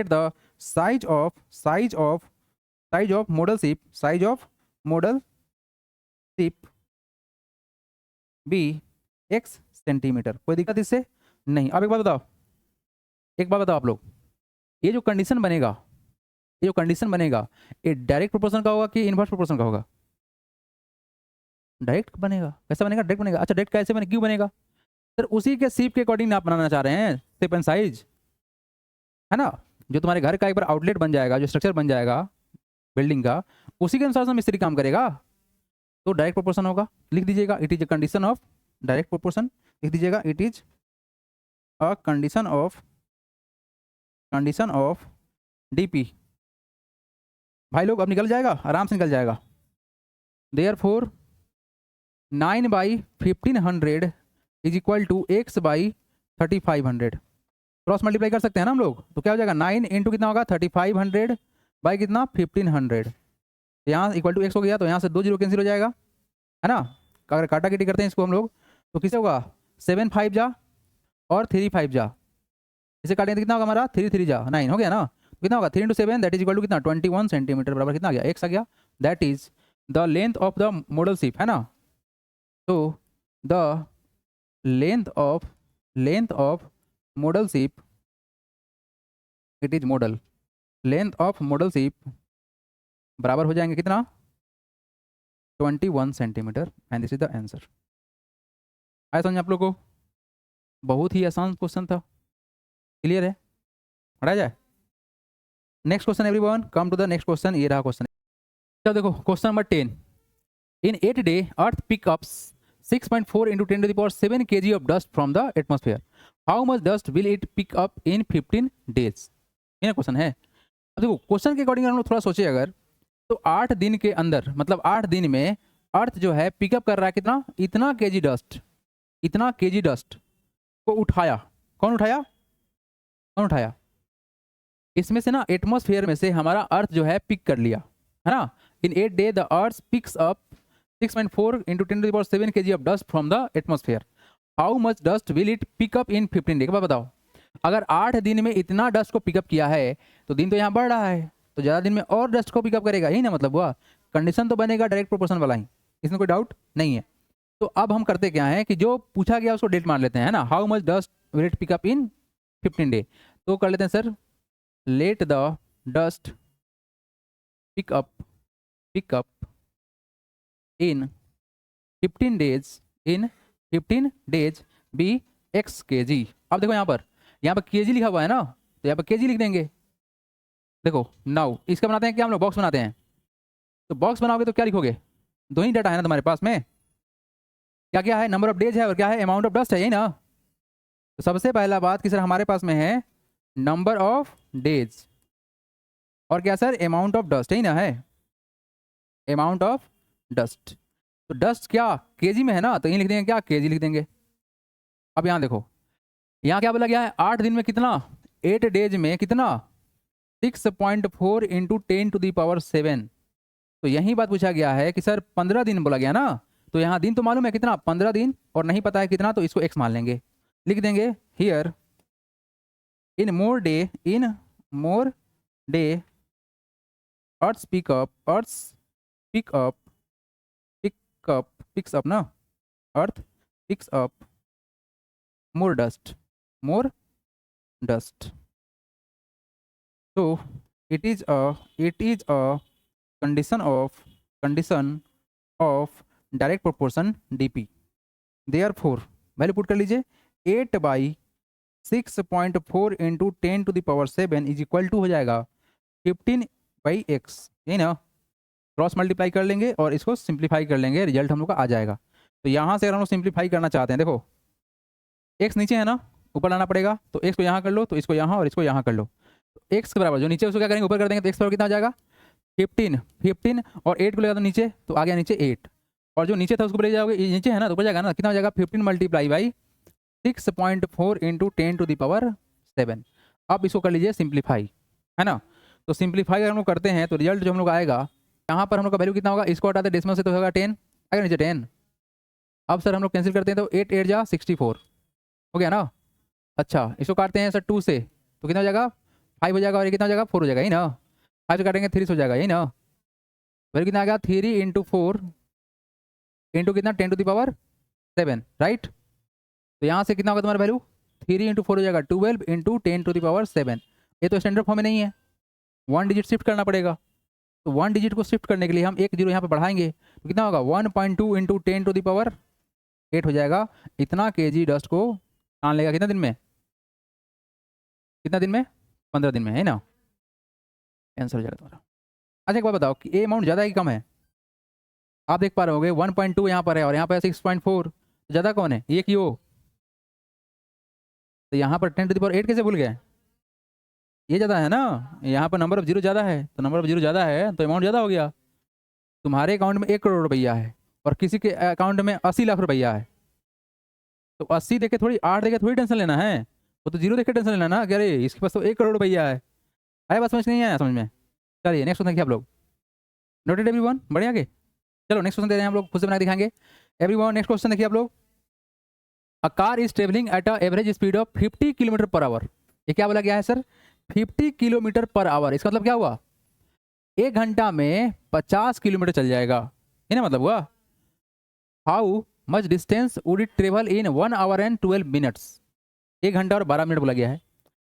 the size of model ship be x centimetre, कोई दिक्कत इससे नहीं। अब एक बात बताओ आप लोग, ये जो कंडीशन बनेगा, ये डायरेक्ट प्रोपोर्शन का होगा कि इनवर्स प्रोपोर्शन का होगा, डायरेक्ट बनेगा। कैसा बनेगा, डायरेक्ट बनेगा। अच्छा डायरेक्ट कैसे बने, क्यों बनेगा सर, उसी के शिप के अकॉर्डिंग आप बनाना चाह रहे हैं शेप एंड साइज, है ना। जो तुम्हारे घर का एक बार आउटलेट बन जाएगा, जो स्ट्रक्चर बन जाएगा बिल्डिंग का, उसी के अनुसार से मिस्त्री काम करेगा, तो डायरेक्ट प्रोपोर्शन होगा। लिख दीजिएगा it is a condition of direct proportion, लिख दीजिएगा it is a condition of DP. भाई लोग अब निकल जाएगा, आराम से निकल जाएगा। Therefore 9 by 1500 is equal to x by 3500, cross multiply कर सकते हैं ना हम लोग, तो क्या हो जाएगा 9 इंटू कितना होगा 3500 बाई कितना 1500, यहाँ इक्वल टू x हो गया, तो यहाँ से 2 जीरो कैंसिल हो जाएगा, है ना। अगर काटा किटी करते हैं इसको हम लोग, तो किसे होगा 7 5 जा और 3 5 जा, इसे काटेंगे तो कितना होगा हमारा 3 3 जा 9 हो गया ना, तो कितना होगा 3 into 7 that is equal to कितना 21 सेंटीमीटर बराबर कितना आ गया x आ गया, that is the length of the model ship, है ना। तो the length of model ship, it is model length of model ship बराबर हो जाएंगे कितना 21 centimetre, and this is the answer. आया समझ आप लोग को, बहुत ही आसान क्वेश्चन था, क्लियर है, पढ़ा जाए। Next question everyone, come to the next question, ये रहा क्वेश्चन। चलो देखो question number 10, in 8 day earth pick up 6.4 into 10 to the power 7 kg of dust from the atmosphere. How much dust will it pick up in 15 days? ये क्वेश्चन है। अब देखो क्वेश्चन के अकॉर्डिंग हम लोग थोड़ा सोचे अगर, तो 8 दिन के अंदर, मतलब 8 दिन में अर्थ जो है पिकअप कर रहा है कितना, इतना केजी डस्ट को उठाया। कौन उठाया, इसमें से ना एटमॉस्फेयर में से हमारा अर्थ जो है पिक कर लिया, है ना। इन 8 day the earth picks up 6.4 into 10 to the power 7 kg of dust from the atmosphere. How much dust will it pick up in 15 days? बताओ, अगर 8 दिन में इतना डस्ट को पिकअप किया है, तो दिन तो यहाँ बढ़ रहा है, तो ज़्यादा दिन में और डस्ट को पिकअप करेगा, यही ना मतलब हुआ। कंडीशन तो बनेगा डायरेक्ट प्रोपोर्शन वाला ही, इसमें कोई डाउट नहीं है। तो अब हम करते क्या है कि जो पूछा गया उसको डेट मान लेते हैं, है ना। How much dust will it pickup in 15 day, तो कर लेते हैं sir let the dust pickup in 15 days be x kg। अब देखो यहाँ पर kg लिखा हुआ है ना, तो यहाँ पर kg लिख देंगे। देखो नाउ इसका बनाते हैं क्या हम लोग, बॉक्स बनाते हैं। तो बॉक्स बनाओगे तो क्या लिखोगे, दो ही डाटा है ना तुम्हारे पास में, क्या क्या है, नंबर ऑफ डेज है और क्या है अमाउंट ऑफ डस्ट है, यही ना। तो सबसे पहला बात कि सर हमारे पास में है नंबर ऑफ डेज और क्या सर अमाउंट ऑफ डस्ट, यही ना है। Amount of dust. तो डस्ट क्या केजी में है ना, तो यहीं लिख देंगे क्या, केजी लिख देंगे। अब यहाँ देखो, यहाँ क्या बोला गया है, 8 दिन में कितना, 8 डेज में कितना, 6.4 इंटू 10⁻7। तो यही बात पूछा गया है कि सर 15 दिन बोला गया ना, तो यहाँ दिन तो मालूम है कितना, 15 दिन, और नहीं पता है कितना, तो इसको x मान लेंगे, लिख देंगे here in more day earth picks up ना, अर्थ पिक्स अप मोर डस्ट। तो it is a condition of direct proportion DP. Therefore value put कर लीजिए, 8/6.4 इंटू 10⁻7 इज इक्वल टू हो जाएगा 15/x, यही ना, क्रॉस मल्टीप्लाई कर लेंगे और इसको सिंप्लीफाई कर लेंगे, रिजल्ट हम लोग का आ जाएगा। तो यहाँ से अगर हम लोग सिंप्लीफाई करना चाहते हैं, देखो x नीचे है ना, ऊपर लाना पड़ेगा, तो x को यहाँ कर लो, तो इसको यहाँ और इसको यहाँ कर लो, तो x के बराबर जो नीचे उसको क्या करेंगे, ऊपर कर देंगे, तो x बराबर कितना हो जाएगा 15 और 8 को ले जाओ नीचे, तो आ गया नीचे 8, और जो नीचे था उसको ले जाओगे, ये नीचे है ना, तो ऊपर जाएगा ना, कितना हो जाएगा 15 मल्टीप्लाई बाई 6.4 इंटू 10⁻7। अब इसको कर लीजिए सिंप्लीफाई, है ना। तो सिंप्लीफाई अगर हम लोग करते हैं तो रिजल्ट जो हम लोग आएगा, यहाँ पर हम लोग का वैल्यू कितना होगा, इसको हटाते डेसिमल से तो होगा 10, आएगा नीचे 10। अब सर हम लोग कैंसिल करते हैं, तो 8 8 जा 64 हो गया ना। अच्छा इसको काटते हैं सर 2 से, तो कितना हो जाएगा 5 हो जाएगा, और ये कितना हो जाएगा 4 हो जाएगा, यही ना, 5 से काटेंगे 3 हो जाएगा, यही ना। वैल्यू कितना आ गया 3 इंटू 4 इंटू कितना 10⁻7, राइट। तो यहाँ से कितना होगा तुम्हारा वैल्यू, 3 इंटू 4 हो जाएगा 12 इंटू 10⁻7। ये तो स्टैंडर्ड फॉर्म में नहीं है, 1 डिजिट शिफ्ट करना पड़ेगा। तो 1 डिजिट को शिफ्ट करने के लिए हम एक जीरो यहाँ पे बढ़ाएंगे, तो कितना होगा 1.2 इंटू 10⁻8 हो जाएगा। इतना केजी डस्ट को तान लेगा कितना दिन में, कितना दिन में, 15 दिन में, है ना, आंसर हो जाएगा तुम्हारा। अच्छा एक बात बताओ कि ये अमाउंट ज़्यादा है कि कम है, आप देख पा रहे होगे 1.2 यहाँ पर है और यहाँ पर 6.4, ज़्यादा कौन है, ये कि वो। तो यहाँ पर 10⁸ कैसे भूल गए, ये ज़्यादा है ना, यहाँ पर नंबर ऑफ जीरो ज़्यादा है, तो नंबर ऑफ जीरो ज़्यादा है तो अमाउंट ज़्यादा हो गया। तुम्हारे अकाउंट में 1 करोड़ रुपया है और किसी के अकाउंट में 80 लाख रुपया है, तो 80 देके थोड़ी, 8 देके थोड़ी टेंशन लेना है, वो तो जीरो देके टेंशन लेना ना कि अरे इसके पास तो 1 करोड़ रुपया है। आया बात समझ नहीं आया, समझ में। चलिए नेक्स्ट क्वेश्चन देखिए आप लोग, नोटेड एवरीवन, बढ़िया आगे। चलो नेक्स्ट क्वेश्चन दे रहे हैं हम लोग, खुद से बना के दिखाएंगे एवरीवन। नेक्स्ट क्वेश्चन देखिए आप लोग, a car is travelling at a average speed of 50 kilometre per our. ये क्या बोला गया है सर, 50 किलोमीटर पर आवर, इसका मतलब क्या हुआ, 1 घंटा में 50 किलोमीटर चल जाएगा, ये ना मतलब हुआ। How much distance would it travel in 1 hour and 12 minutes. 1 घंटा और 12 मिनट बोला गया है।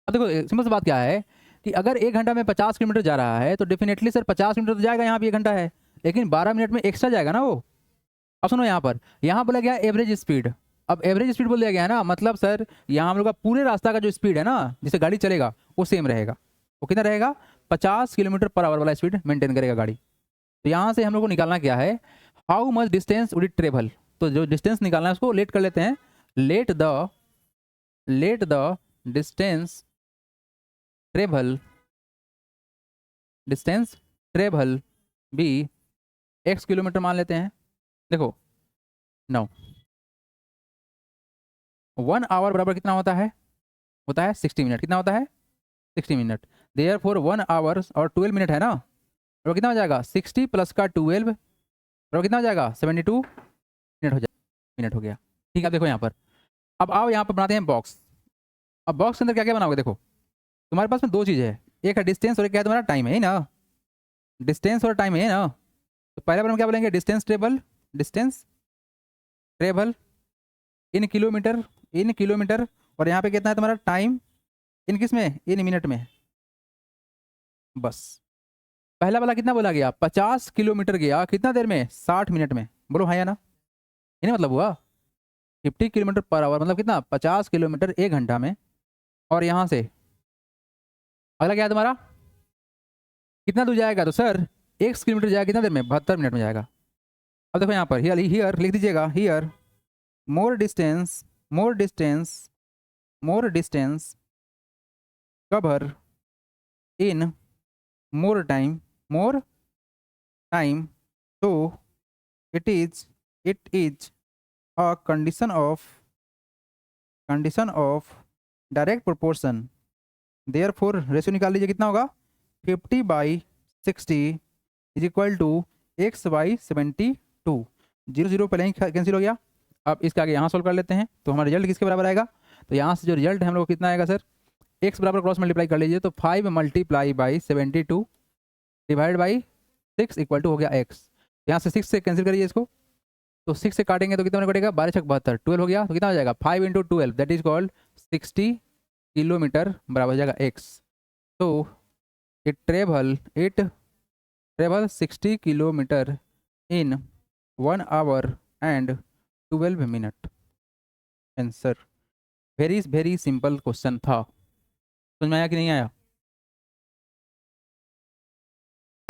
अब देखो सिंपल सी बात क्या है कि अगर 1 घंटा में 50 किलोमीटर जा रहा है तो डेफिनेटली सर 50 किलोमीटर तो जाएगा, यहाँ पे 1 घंटा है, लेकिन 12 मिनट में एक्स्ट्रा जाएगा ना वो। अब सुनो यहाँ बोला गया एवरेज स्पीड। अब एवरेज स्पीड बोल दिया गया है ना, मतलब सर यहाँ हम लोग का पूरे रास्ता का जो स्पीड है ना, जिससे गाड़ी चलेगा वो सेम रहेगा, वो कितना रहेगा 50 किलोमीटर पर आवर वाला स्पीड मेंटेन करेगा गाड़ी। तो यहाँ से हम लोग को निकालना क्या है, how much distance would it travel. तो जो डिस्टेंस निकालना है उसको लेट कर लेते हैं, लेट द डिस्टेंस ट्रेवल भी x किलोमीटर मान लेते हैं। देखो नो 1 आवर बराबर कितना होता है 60 मिनट, कितना होता है 60 मिनट। देयरफॉर 1 आवर्स और 12 मिनट है ना, और कितना हो जाएगा 60 प्लस का 12 और कितना हो जाएगा 72 मिनट हो जाएगा, मिनट हो गया। ठीक है, देखो यहाँ पर, अब आओ यहाँ पर बनाते हैं बॉक्स। अब बॉक्स के अंदर क्या क्या बनाओगे, देखो तुम्हारे पास में 2 चीज़ है, एक है डिस्टेंस और एक क्या है तुम्हारा टाइम, है ना, डिस्टेंस और टाइम है ना। तो पहले बार हम क्या बोलेंगे, डिस्टेंस ट्रेवल इन किलोमीटर, और यहाँ पे कितना है तुम्हारा टाइम इन किस में, इन मिनट में। बस पहला वाला कितना बोला गया 50 किलोमीटर गया कितना देर में 60 मिनट में, बोलो हाँ या ना, ये नहीं मतलब हुआ 50 किलोमीटर पर आवर मतलब कितना 50 किलोमीटर 1 घंटा में। और यहाँ से अगला क्या है तुम्हारा, कितना दूर जाएगा, तो सर 1 किलोमीटर जाएगा कितना देर में 72 मिनट में जाएगा। अब देखो यहाँ पर हियर लिख दीजिएगा, here more distance cover in more time तो it is a condition of direct proportion, therefore ratio निकाल लीजिए कितना होगा 50/60 इज इक्वल टू x/72। 0 0 पहले ही कैंसिल हो गया। अब इसके आगे यहाँ सोल्व कर लेते हैं तो हमारा रिजल्ट किसके बराबर आएगा। तो यहाँ से जो रिजल्ट है हम लोग को कितना आएगा सर, x बराबर क्रॉस मल्टीप्लाई कर लीजिए तो 5 × 72 डिवाइड बाई 6 इक्वल टू हो गया x। यहाँ से 6 से कैंसिल करिए इसको, तो 6 से काटेंगे तो कितना कटेगा 12×6 = 72, 12 हो गया तो कितना हो जाएगा 5 × 12 दैट इज कॉल्ड 60 किलोमीटर बराबर हो जाएगा x। तो it travel 60 kilometre in 1 hour and 12 minute. Answer very very simple question था। समझ में आया कि नहीं आया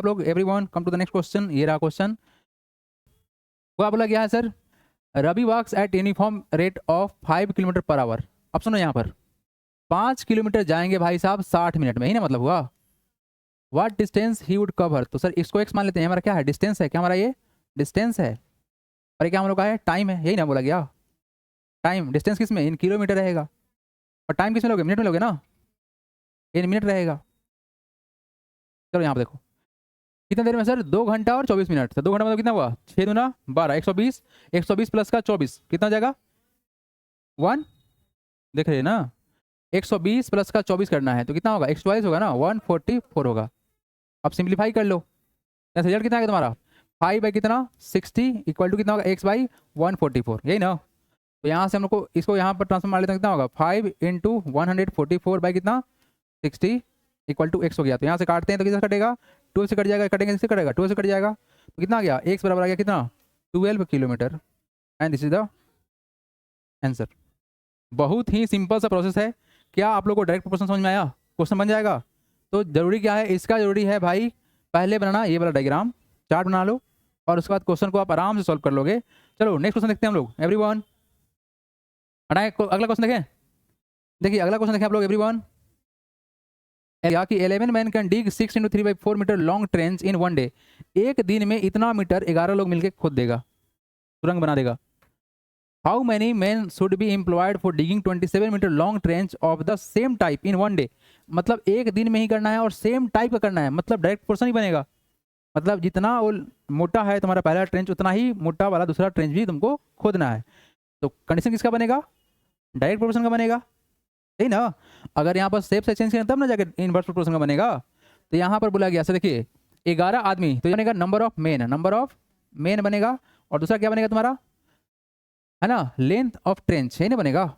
आप लोग। Everyone come to the next question. ये रहा क्वेश्चन। वो बोला गया है sir, Ravi walks at uniform rate of 5 kilometre per hour. अब सुनो यहाँ पर 5 किलोमीटर जाएंगे भाई साहब 60 मिनट में, ही ना मतलब हुआ। What distance he would cover, तो सर इसको एक्स मान लेते हैं, हमारा क्या है डिस्टेंस है, क्या हमारा ये डिस्टेंस है, और ये क्या हम लोग का है टाइम है, यही ना बोला गया। टाइम डिस्टेंस किस में इन किलोमीटर रहेगा, और टाइम किस में लोगे मिनट में लोगे ना, इन मिनट रहेगा। चलो यहाँ पर देखो कितना देर में सर 2 घंटा और 24 मिनट। तो 2 घंटा मतलब कितना हुआ 6 दूना 12 120, 120 प्लस का 24 कितना हो जाएगा 1, देख रहे हैं ना 120 प्लस का 24 करना है तो कितना होगा x22 होगा ना 144 होगा। अब सिंप्लीफाई कर लो, रिजल्ट कितना आएगा तुम्हारा 5 बाई कितना 60 इक्वल टू कितना होगा x/144, यही ना। तो यहाँ से हम लोग को इसको यहाँ पर ट्रांसफर मार लेते हैं कितना होगा 5 × 144 बाई कितना 60 इक्वल टू x हो गया। तो यहाँ से काटते हैं तो कितना कटेगा 12 से कट जाएगा, कटेंगे किससे कटेगा 12 से कट जाएगा तो कितना आ गया x बराबर आ गया कितना 12 kilometre and this is the answer. बहुत ही सिंपल सा प्रोसेस है। क्या आप लोग को डायरेक्ट प्रोपोर्शन समझ में आया, क्वेश्चन बन जाएगा। तो जरूरी क्या है इसका, जरूरी है भाई पहले बनाना ये वाला डायग्राम चार्ट बना लो और उसके बाद क्वेश्चन को आप आराम से सॉल्व कर लोगे। चलो नेक्स्ट क्वेश्चन देखते हैं हम लोग एवरीवन। हटाए अगला क्वेश्चन देखें, देखिए अगला क्वेश्चन देखें आप लोग एवरीवन। या कि 11 man can dig 6 × 3/4 metre long trench in 1 day. एक दिन में इतना मीटर 11 लोग मिलकर खोद देगा, सुरंग बना देगा। How many man should be employed for digging 27 metre long trench of the same type in 1 day. मतलब एक दिन में ही करना है और सेम टाइप का करना है, मतलब डायरेक्ट पोर्शन ही बनेगा। मतलब जितना वो मोटा है तुम्हारा पहला ट्रेंच उतना ही मोटा वाला दूसरा ट्रेंच भी तुमको खोदना है। तो कंडीशन किसका बनेगा डायरेक्ट प्रोपोर्शन का बनेगा, सही ना। अगर यहाँ पर सेप से चेंज करें तब ना जाकर इनवर्स प्रोपोर्शन का बनेगा। तो यहाँ पर बोला गया सर देखिए 11 आदमी तो बनेगा नंबर ऑफ मेन बनेगा, और दूसरा क्या बनेगा तुम्हारा है ना लेंथ ऑफ ट्रेंच, है ना बनेगा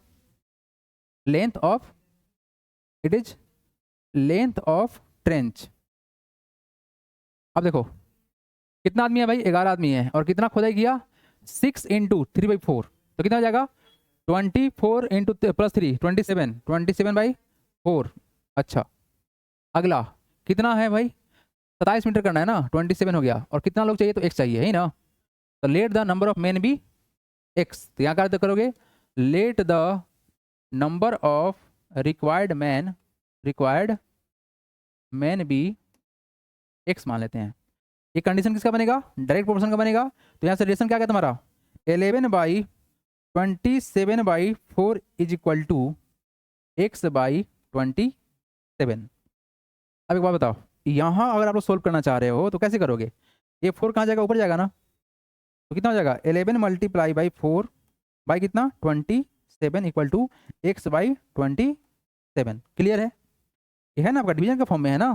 length of, it is length of trench. अब देखो कितना आदमी है भाई 11 आदमी है, और कितना खोदाई किया 6 × 3/4 तो कितना हो जाएगा 24 × +3 27/4। अच्छा अगला कितना है भाई 27 मीटर करना है ना 27 हो गया, और कितना लोग चाहिए तो x चाहिए है ना। तो let the number of man B x, तो यहाँ क्या करोगे late the number of required man B x मान लेते हैं। ये कंडीशन किसका बनेगा डायरेक्ट प्रोपोर्शन का बनेगा। तो यहाँ से रिलेशन क्या क्या तुम्हारा 11/27/4 इज इक्वल टू x/27। अब एक बात बताओ यहाँ अगर आप लोग सोल्व करना चाह रहे हो तो कैसे करोगे, ये 4 कहाँ जाएगा ऊपर जाएगा ना, तो कितना हो जाएगा 11 × 4 बाई कितना 27 इक्वल टू x/27। क्लियर है, ये है ना आपका डिवीजन का फॉर्म में है ना।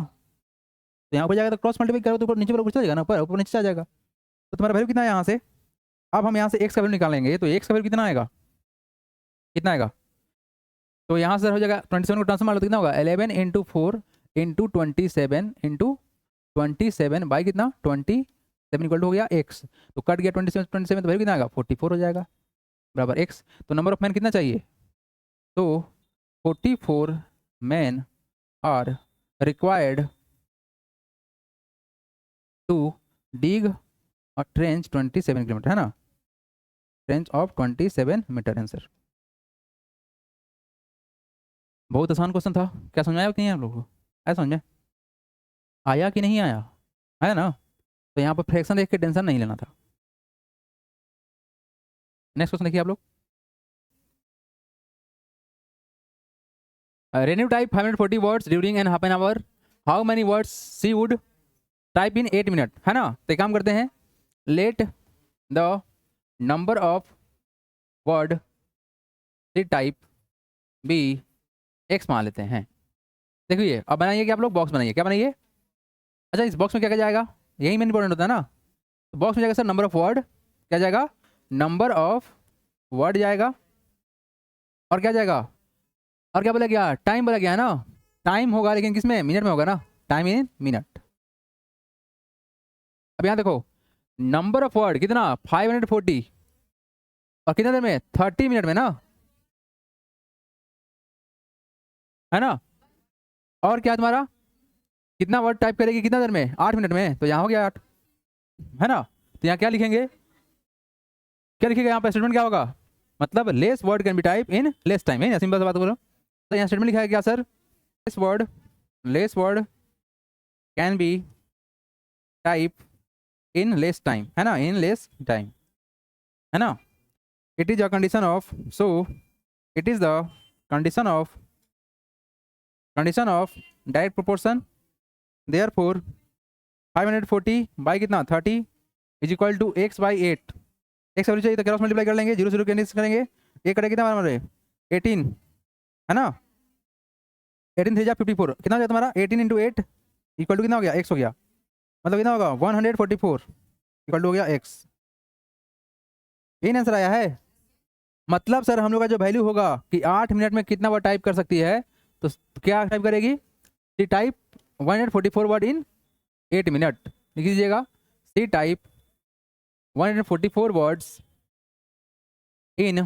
तो यहाँ पर जाएगा तो क्रॉस मल्टीप्लाई करो तो ऊपर नीचे ऊपर चला जाएगा ना, ऊपर नीचे आ जाएगा। तो तुम्हारा वैल्यू कितना है यहाँ से, अब हम यहाँ से x का वैल्यू निकालेंगे तो x का वैल्यू कितना आएगा, कितना आएगा। तो यहाँ से हो जाएगा 27 को ट्रांसफर मार लो तो कितना होगा 11 × 4 × 27 बाई कितना 27 इक्वल टू हो गया x। तो कट गया 27 तो वैल्यू कितना आएगा 44 हो जाएगा बराबर x। तो नंबर ऑफ मैन कितना चाहिए, तो 44 man are required to dig a trench 27 kilometre, है ना ट्रेंच ऑफ 27 मीटर आंसर। बहुत आसान क्वेश्चन था, क्या समझ में आया कि नहीं आप लोगों को, आया समझ में, आया कि नहीं आया, आया ना। तो यहाँ पर फ्रैक्शन देख के टेंशन नहीं लेना था। नेक्स्ट क्वेश्चन देखिए आप लोग। Renu type 540 words during an half an hour, how many words she would type in 8 minute, है ना। तो एक काम करते हैं, let the number of word she type be x मान लेते हैं। देखिए अब बनाइए कि आप लोग बॉक्स बनाइए, क्या बनाइए। अच्छा इस बॉक्स में क्या क्या जाएगा, यही मेन इंपॉर्टेंट होता है ना। तो बॉक्स में जाएगा सर नंबर ऑफ वर्ड, क्या जाएगा, नंबर ऑफ वर्ड जाएगा, और क्या जाएगा, और क्या बोला गया, टाइम बोला गया है ना। टाइम होगा लेकिन किस में, मिनट में होगा ना, टाइम इन मिनट। अब यहाँ देखो नंबर ऑफ वर्ड कितना 540, और कितने देर में 30 मिनट में ना, है ना। और क्या तुम्हारा कितना वर्ड टाइप करेगी कितना देर में, 8 मिनट में, तो यहाँ हो गया 8, है ना। तो यहाँ क्या लिखेंगे, क्या लिखेगा यहाँ पर स्टेटमेंट क्या होगा, मतलब less word can be type in less time, है ना, सिंपल सी बात बोलो। तो यहाँ स्टेटमेंट लिखा है क्या sir, less word can be type in less time, है ना, इन लेस टाइम, है ना। It is a condition of, so it is the condition of direct proportion, therefore 540 by कितना 30 is equal to x by 8। X value चाहिए तो क्रॉस मल्टीप्लाई कर लेंगे, 0 0 कैंसिल करेंगे, एक करेगा कितना हमारे 18, है ना। 18 3 जा 54, कितना हो गया तुम्हारा 18 इंटू 8 इक्वल टू कितना हो गया x हो गया, मतलब कितना होगा 144 इक्वल टू हो गया x। यही आंसर आया है। मतलब सर हम लोग का जो वैल्यू होगा कि 8 मिनट में कितना वर्ड टाइप कर सकती है, तो क्या टाइप करेगी, she type 144 word in 8 minute, लिख दीजिएगा she type 144 words in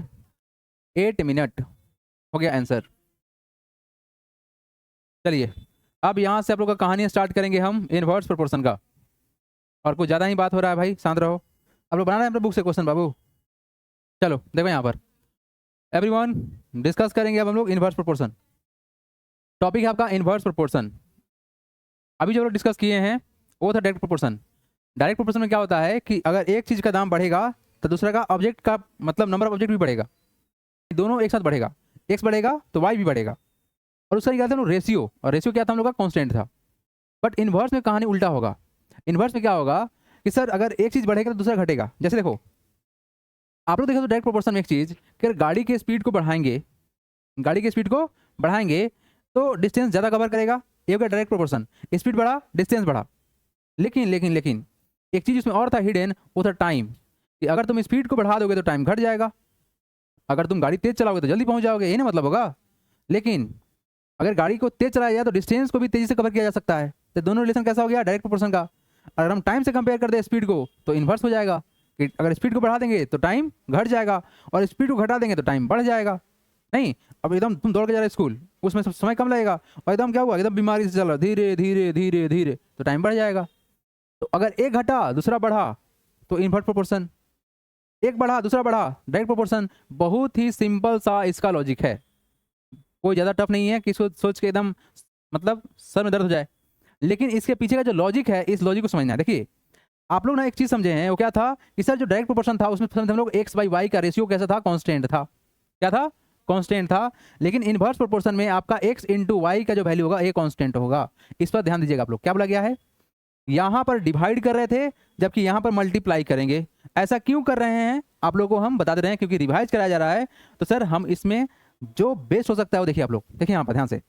8 minute, हो गया आंसर। चलिए अब यहाँ से आप लोग का कहानी स्टार्ट करेंगे हम इनवर्स प्रोपोर्शन का, और कुछ ज़्यादा ही बात हो रहा है भाई, शांत रहो। आप लोग बना रहे हैं अपने बुक से क्वेश्चन बाबू। चलो देखो यहाँ पर एवरीवन डिस्कस करेंगे अब हम लोग इनवर्स प्रोपोर्शन। टॉपिक है आपका इनवर्स प्रोपोर्शन। अभी जो लोग डिस्कस किए हैं वो था डायरेक्ट प्रोपोर्शन। डायरेक्ट प्रोपोर्शन में क्या होता है कि अगर एक चीज़ का दाम बढ़ेगा तो दूसरा का ऑब्जेक्ट का मतलब नंबर ऑफ ऑब्जेक्ट भी बढ़ेगा, दोनों एक साथ बढ़ेगा, एक्स बढ़ेगा तो वाई भी बढ़ेगा। और उसका क्या था रेशियो, और रेशियो क्या था हम लोग का कॉन्स्टेंट था। बट इनवर्स में कहानी उल्टा होगा। इनवर्स में क्या होगा कि सर अगर एक चीज़ बढ़ेगा तो दूसरा घटेगा। जैसे देखो आप लोग देखो तो डायरेक्ट प्रोपोर्शन में एक चीज़ कि गाड़ी के स्पीड को बढ़ाएंगे, गाड़ी की स्पीड को बढ़ाएंगे तो डिस्टेंस ज़्यादा कवर करेगा, ये हो गया डायरेक्ट प्रोपोर्शन। स्पीड बढ़ा डिस्टेंस बढ़ा। लेकिन लेकिन लेकिन एक चीज़ उसमें और था हिडन, वो था टाइम, कि अगर तुम स्पीड को बढ़ा दोगे तो टाइम घट जाएगा, अगर तुम गाड़ी तेज चलाओगे तो जल्दी पहुंच जाओगे, यही ना मतलब होगा। लेकिन अगर गाड़ी को तेज चलाया जाए तो डिस्टेंस को भी तेजी से कवर किया जा सकता है। तो दोनों रिलेशन कैसा हो गया, डायरेक्ट प्रोपोर्शन का। अगर हम टाइम से कंपेयर कर दें स्पीड को तो इन्वर्स हो जाएगा, कि अगर स्पीड को बढ़ा देंगे तो टाइम घट जाएगा, और स्पीड को घटा देंगे तो टाइम बढ़ जाएगा। नहीं अब एकदम तुम दौड़ के जा रहे स्कूल, उसमें समय कम लगेगा, और एकदम क्या हुआ एकदम बीमारी से चल रहा धीरे धीरे धीरे धीरे, तो टाइम बढ़ जाएगा। तो अगर एक घटा दूसरा बढ़ा तो इनवर्स प्रोपोर्शन, एक बढ़ा दूसरा बढ़ा डायरेक्ट प्रोपोर्शन। बहुत ही सिंपल सा इसका लॉजिक है, कोई ज़्यादा टफ नहीं है कि सोच के एकदम मतलब सर में दर्द हो जाए। लेकिन इसके पीछे का जो लॉजिक है, इस लॉजिक को समझना है। देखिए आप लोग ना एक चीज़ समझे हैं, वो क्या था कि सर जो डायरेक्ट प्रोपोर्शन था उसमें हम लोग एक्स बाई वाई का रेशियो कैसा था, कांस्टेंट था। क्या था, कांस्टेंट था। लेकिन इनवर्स प्रोपोर्शन में आपका एक्स इंटू वाई का जो वैल्यू होगा ये कांस्टेंट होगा। इस पर ध्यान दीजिएगा आप लोग। क्या बोला गया है, यहाँ पर डिवाइड कर रहे थे जबकि यहाँ पर मल्टीप्लाई करेंगे। ऐसा क्यों कर रहे हैं आप लोगों को हम बता दे रहे हैं, क्योंकि रिवाइज कराया जा रहा है। तो सर हम इसमें जो बेस्ट हो सकता है वो देखिए आप लोग, देखिए यहाँ पर ध्यान से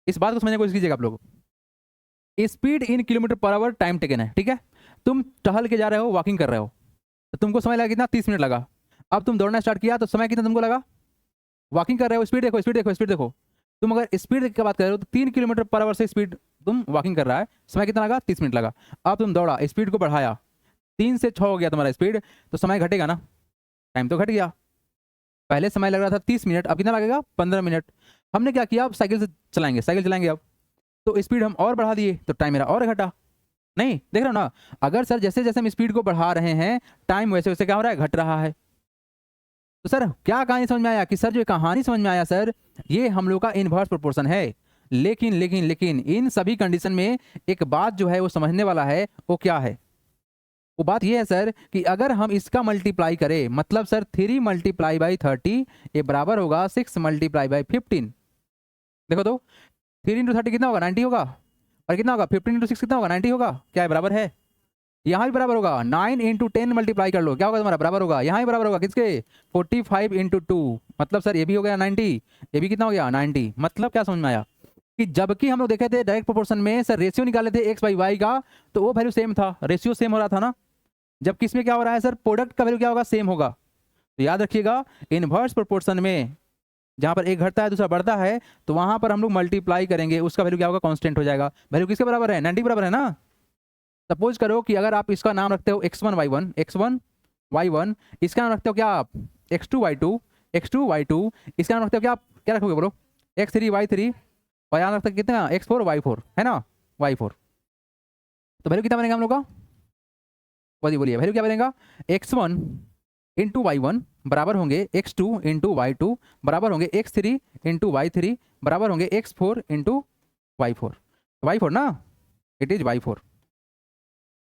इस बात को समझने की कोशिश कीजिएगा आप लोग। Speed in kilometre per our time taken है, ठीक है। तुम टहल के जा रहे हो, वॉकिंग कर रहे हो, तो तुमको समय लगा कितना, 30 मिनट लगा। अब तुम दौड़ना स्टार्ट किया तो समय कितना तुमको लगा, वॉकिंग कर रहे हो, स्पीड देखो स्पीड देखो स्पीड देखो। तुम अगर स्पीड की बात कर रहे हो तो 3 किलोमीटर पर आवर से स्पीड तुम वॉकिंग कर रहा है, समय कितना लगा 30 मिनट लगा। अब तुम दौड़ा, स्पीड को बढ़ाया, 3 से 6 हो गया तुम्हारा स्पीड, तो समय घटेगा ना, टाइम तो घट गया। पहले समय लग रहा था 30 मिनट, अब कितना लगेगा 15 मिनट। हमने क्या किया, अब साइकिल से चलाएंगे, साइकिल चलाएंगे अब, तो स्पीड हम और बढ़ा दिए तो टाइम मेरा और घटा। नहीं देख रहे हो ना, अगर सर जैसे जैसे हम स्पीड को बढ़ा रहे हैं टाइम वैसे वैसे क्या हो रहा है, घट रहा है। तो सर क्या कहानी समझ में आया कि सर जो कहानी समझ में आया सर, ये हम लोग का इनवर्स प्रोपोर्शन है। लेकिन लेकिन लेकिन इन सभी कंडीशन में एक बात जो है वो समझने वाला है, वो क्या है, वो बात ये है सर कि अगर हम इसका मल्टीप्लाई करें, मतलब सर 3 मल्टीप्लाई बाई 30 ये बराबर होगा 6 मल्टीप्लाई बाई 15। देखो तो 3 इंटू 30 कितना होगा, 90 होगा। और कितना होगा 15 इंटू 6 कितना होगा, 90 होगा। क्या है, बराबर है। यहाँ भी बराबर होगा, 9 इंटू 10 मल्टीप्लाई कर लो, क्या होगा तुम्हारा, बराबर होगा। यहाँ भी बराबर होगा किसके, 45 इंटू 2, मतलब सर ये भी हो गया 90, ये भी कितना हो गया 90। मतलब क्या समझ में आया कि जबकि हम लोग देखे थे डायरेक्ट प्रोपोर्शन में सर रेशियो निकाले थे एक्स बाई वाई का, तो वो वैल्यू सेम था, रेशियो सेम हो रहा था ना। जबकि इसमें क्या हो रहा है सर, प्रोडक्ट का वैल्यू क्या होगा, सेम होगा। तो याद रखिएगा इनवर्स प्रोपोर्शन में जहां पर एक घटता है दूसरा बढ़ता है, तो वहां पर हम लोग मल्टीप्लाई करेंगे, उसका वैल्यू क्या होगा, कांस्टेंट हो जाएगा। वैल्यू किसके बराबर है, 90 बराबर है ना। सपोज करो कि अगर आप इसका नाम रखते हो x1 y1, इसका नाम रखते हो क्या आप, x2 y2, इसका नाम रखते हो क्या आप, क्या रखोगे बोलो, x3 y3, और यहाँ रखते हो कितना, x4 y4, है ना, y4। तो वैल्यू कितना बनेगा हम लोग का, बोलिए बोलिए वैल्यू क्या बनेगा, x1 इंटू वाई1 बराबर होंगे x2 इंटू वाई2 बराबर होंगे x3 इंटू वाई3 बराबर होंगे x4 इंटू वाई4 ना, इट इज y4।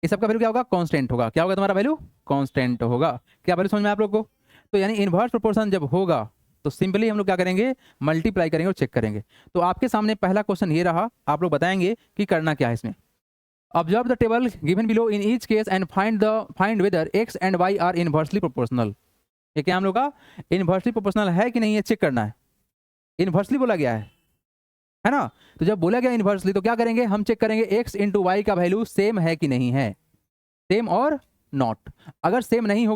इस सब का वैल्यू क्या होगा, कांस्टेंट होगा। क्या होगा तुम्हारा वैल्यू, कांस्टेंट होगा। क्या वैल्यू समझ में आप लोग को। तो यानी इनवर्स प्रोपोर्शन जब होगा तो सिंपली हम लोग क्या करेंगे, मल्टीप्लाई करेंगे और चेक करेंगे। तो आपके सामने पहला क्वेश्चन ये रहा, आप लोग बताएंगे कि करना क्या है इसमें। Observe the table given below in each case and find whether x and y are inversely proportional. ये क्या हम लोग का इनवर्सली प्रोपोर्शनल है कि नहीं, ये चेक करना है। इनवर्सली बोला गया है ना। तो जब बोला गया इनवर्सली तो क्या करेंगे, हम चेक करेंगे एक्स इंटू वाई का वैल्यू सेम है कि नहीं है, सेम और नॉट। अगर सेम नहीं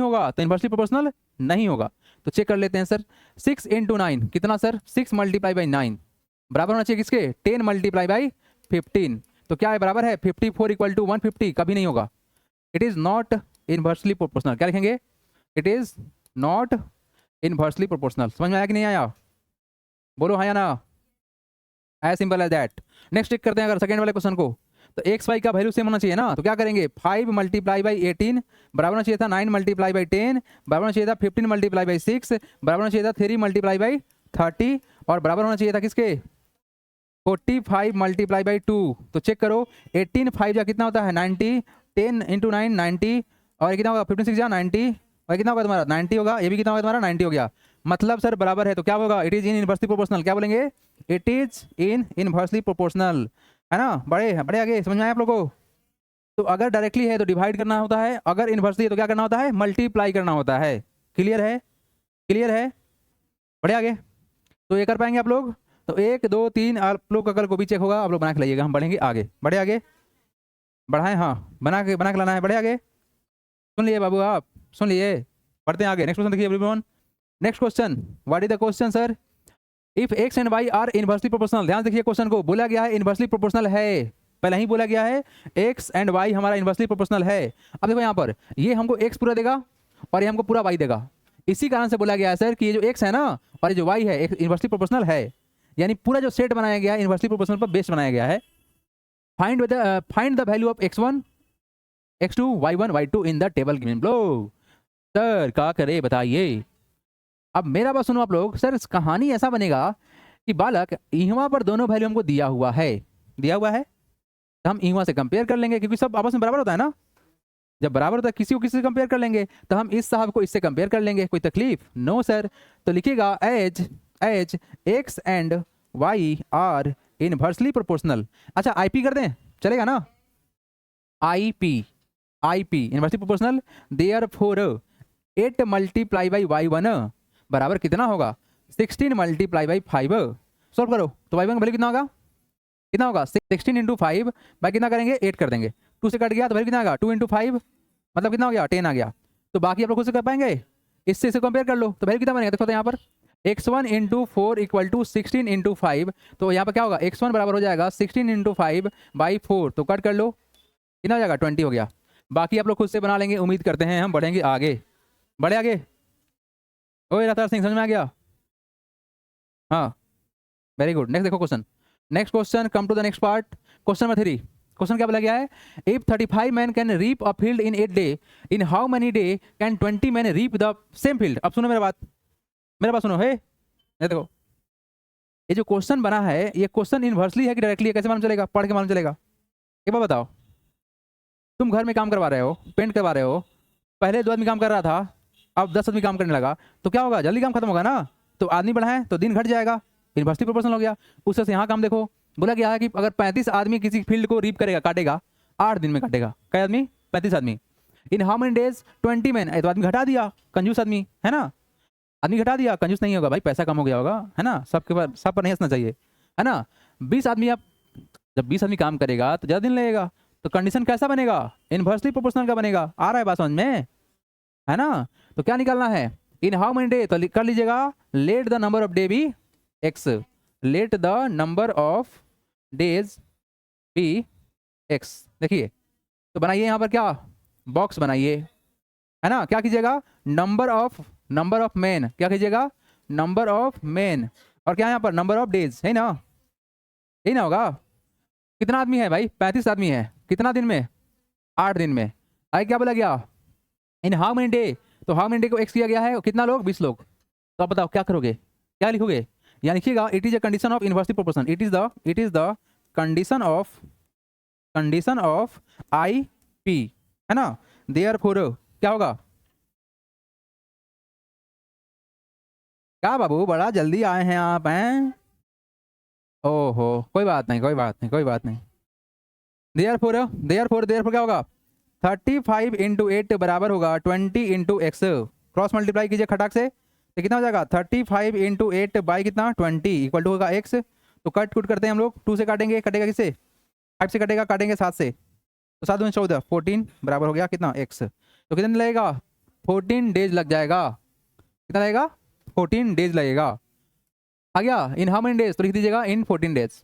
होगा, तो इनवर्सली प्रोपोर्शनल नहीं होगा। तो चेक कर लेते हैं सर, 6 इंटू 9 कितना सर, 6 मल्टीप्लाई बाई 9 बराबर होना चाहिए किसके, 10 मल्टीप्लाई बाई 15। तो क्या है, बराबर है 54 इक्वल टू 150, कभी नहीं होगा। It is not inversely proportional. क्या लिखेंगे, it is not inversely proportional. समझ में आया कि नहीं आया, बोलो हाँ या ना, as simple as that. Next check करते हैं अगर सेकंड वाले क्वेश्चन को। तो एक्स वाई का वैल्यू सेम होना चाहिए ना, तो क्या करेंगे, 5 मल्टीप्लाई बाई 18 बराबर होना चाहिए था 9 मल्टीप्लाई बाई 10 बराबर होना चाहिए था 15 मल्टीप्लाई बाई 6 बराबर होना चाहिए था 3 मल्टीप्लाई बाई 30 और बराबर होना चाहिए था किसके, 45 मल्टीप्लाई बाई 2। तो चेक करो 18 5 जा कितना होता है 90, 10 इंटू 9 90, और कितना होगा 15 6 जा 90, और कितना होगा तुम्हारा 90 होगा, ये भी कितना होगा तुम्हारा 90 हो गया। मतलब सर बराबर है, तो क्या होगा, it is in inversely proportional. क्या बोलेंगे, it is in inversely proportional, है ना। बड़े बड़े आगे समझ में आया आप लोगों को। तो अगर डायरेक्टली है तो डिवाइड करना होता है, अगर इनवर्सली है तो क्या करना होता है, मल्टीप्लाई करना होता है। क्लियर है, क्लियर है, बड़े आगे। तो ये कर पाएंगे आप लोग। तो 1 2 3 आप लोग का कल को भी चेक होगा, आप लोग बना के लाइएगा, हम बढ़ेंगे आगे, बड़े आगे बढ़ाएं, हाँ बना के लाना है, बड़े आगे। सुन लिए बाबू आप, सुन लिए, पढ़ते हैं आगे। नेक्स्ट क्वेश्चन देखिए everyone. Next question, what is the question sir, if x and y are inversely proportional. ध्यान देखिए क्वेश्चन को, बोला गया है इनवर्सली प्रोपोर्शनल है, पहले ही बोला गया है एक्स एंड वाई हमारा इनवर्सली प्रोपोर्शनल है। अब देखो यहाँ पर ये हमको एक्स पूरा देगा और ये हमको पूरा वाई देगा। इसी कारण से बोला गया है सर कि ये जो एक्स है ना और ये जो वाई है इनवर्सली प्रोपोर्शनल है, यानी पूरा जो सेट बनाया गया है इनवर्सली प्रोपोर्शनल पर बेस्ड बनाया गया है। Find the value of x1 x2 y1 y2 in the table given below. Sir क्या करे बताइए। अब मेरा बात सुनो आप लोग, सर इस कहानी ऐसा बनेगा कि बालक यहाँ पर दोनों वैल्यू हमको दिया हुआ है, तो हम यहाँ से कंपेयर कर लेंगे, क्योंकि सब आपस में बराबर होता है ना। जब बराबर होता है किसी को किसी से कंपेयर कर लेंगे, तो हम इस साहब को इससे कंपेयर कर लेंगे, कोई तकलीफ नो सर। तो लिखिएगा as x and y are inversely proportional. अच्छा आईपी कर दें, चलेगा ना, IP inversely proportional, therefore 8 multiply by y1 बराबर कितना होगा, 16 मल्टीप्लाई बाई 5। सॉल्व करो तो y1 का वैल्यू कितना होगा 16 इंटू 5 बाई कितना करेंगे 8 कर देंगे, 2 से कट गया तो वैल्यू कितना आएगा 2 इंटू 5 मतलब कितना हो गया 10 आ गया। तो बाकी आप लोग खुद से कर पाएंगे, इससे कंपेयर कर लो तो वैल्यू कितना बनेगा, देखो तो यहाँ पर x1 into 4 equal to 16 into 5। तो यहाँ पर क्या होगा x1 बराबर हो जाएगा 16 इंटू 5 बाई 4, तो कट कर लो कितना हो जाएगा 20 हो गया। बाकी आप लोग खुद से बना लेंगे, उम्मीद करते हैं हम बढ़ेंगे आगे, बढ़े आगे। ओए रतार सिंह समझ में आ गया, हाँ वेरी गुड। नेक्स्ट देखो question, next question come to the next part. Question number 3, question क्या बोला गया है, if 35 man can reap a field in 8 day, in how many day can 20 man reap the same field. अब सुनो मेरा बात सुनो, है देखो ये जो क्वेश्चन बना है ये क्वेश्चन इनवर्सली है कि डायरेक्टली है, कैसे मालूम चलेगा, पढ़ के मालूम चलेगा, एक बार बताओ। तुम घर में काम करवा रहे हो, पेंट करवा रहे हो, पहले 2 आदमी काम कर रहा था, अब 10 आदमी काम करने लगा, तो क्या होगा, जल्दी काम खत्म होगा ना। तो आदमी बढ़ाएं तो दिन घट जाएगा, इन्वर्सली प्रोपोर्शनल हो गया। उससे से यहाँ काम देखो, बोला गया है कि अगर 35 आदमी किसी फील्ड को रीप करेगा, काटेगा, 8 दिन में काटेगा। कई आदमी, 35 आदमी। इन हाउ मेनी डेज, 20 मैन। तो आदमी घटा दिया, कंजूस आदमी है ना, आदमी घटा दिया, कंजूस नहीं होगा भाई, पैसा कम हो गया होगा, है ना, सबके पास, सब पर नहीं हंसना चाहिए, है ना। 20 आदमी, आप जब 20 आदमी काम करेगा तो ज़्यादा दिन लगेगा, तो कंडीशन कैसा बनेगा, इनवर्सली प्रोपोर्शनल का बनेगा। आ रहा है बात समझ में, है ना। तो क्या निकालना है, इन हाउ मेनी डे, तो कर लीजिएगा let the number of day be x, let the number of days be x. देखिए, तो बनाइए यहाँ पर क्या, बॉक्स बनाइए, है ना। क्या कीजिएगा, नंबर ऑफ मैन, क्या कीजिएगा, नंबर ऑफ मैन, और क्या यहाँ पर नंबर ऑफ डेज, है ना, यही ना होगा। कितना आदमी है भाई, 35 आदमी है, कितना दिन में, 8 दिन में। आगे क्या बोला गया, इन हाउ मेनी डे, तो हाउ मेनी डे को एक्स किया गया है, कितना लोग, 20 लोग। तो आप बताओ क्या करोगे, क्या लिखोगे, या लिखिएगा it is a condition of inversely proportion, it is the condition of I P, है ना। देयरफॉर क्या होगा, क्या बाबू बड़ा जल्दी आए हैं आप, हैं। ओहो, कोई बात नहीं, कोई बात नहीं, कोई बात नहीं। देयरफॉर क्या होगा, 35 इंटू 8 बराबर होगा 20 इंटू एक्स। क्रॉस मल्टीप्लाई कीजिए खटाक से, तो कितना हो जाएगा, 35 इंटू 8 बाई कितना 20 इक्वल टू होगा एक्स। तो कट कुट करते हैं हम लोग, 2 से काटेंगे, कटेगा किससे, 5 से कटेगा, काटेंगे 7 से, तो 7 में 14, 14 बराबर हो गया कितना एक्स। तो कितना लगेगा, 14 डेज लग जाएगा। कितना लगेगा, 14 डेज लगेगा। आ गया, इन हाउ मेनी डेज, तो लिख दीजिएगा इन 14 डेज।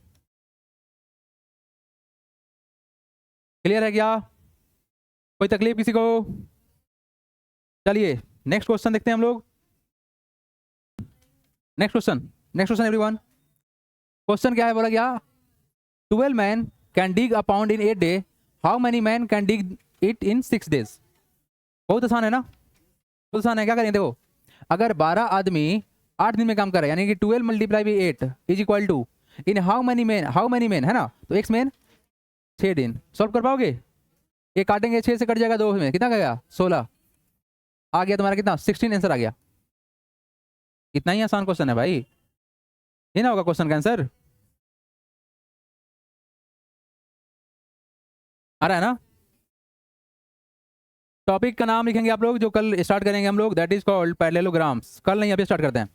क्लियर है क्या, कोई तकलीफ किसी को। चलिए नेक्स्ट क्वेश्चन देखते हैं हम लोग। Next question everyone. क्वेश्चन क्या है, बोला गया 12 man can dig a pound in 8 day, how many man can dig it in 6 days. बहुत आसान है ना, बहुत आसान है। क्या करें, देखो, अगर 12 आदमी 8 दिन में काम कर रहे हैं, यानी कि 12 multiply by 8 is equal to in how many man, है ना, तो एक्स मैन 6 दिन। सॉल्व कर पाओगे, ये काटेंगे, 6 से कट जाएगा 2 में, कितना गया 16, आ गया तुम्हारा कितना 16 आंसर आ गया। इतना ही आसान क्वेश्चन है भाई, ये ना होगा क्वेश्चन का आंसर, आ रहा है ना। टॉपिक का नाम लिखेंगे आप लोग, जो कल स्टार्ट करेंगे हम लोग, दैट इज कॉल्ड पैरेललोग्राम्स। कल नहीं, अभी स्टार्ट करते हैं।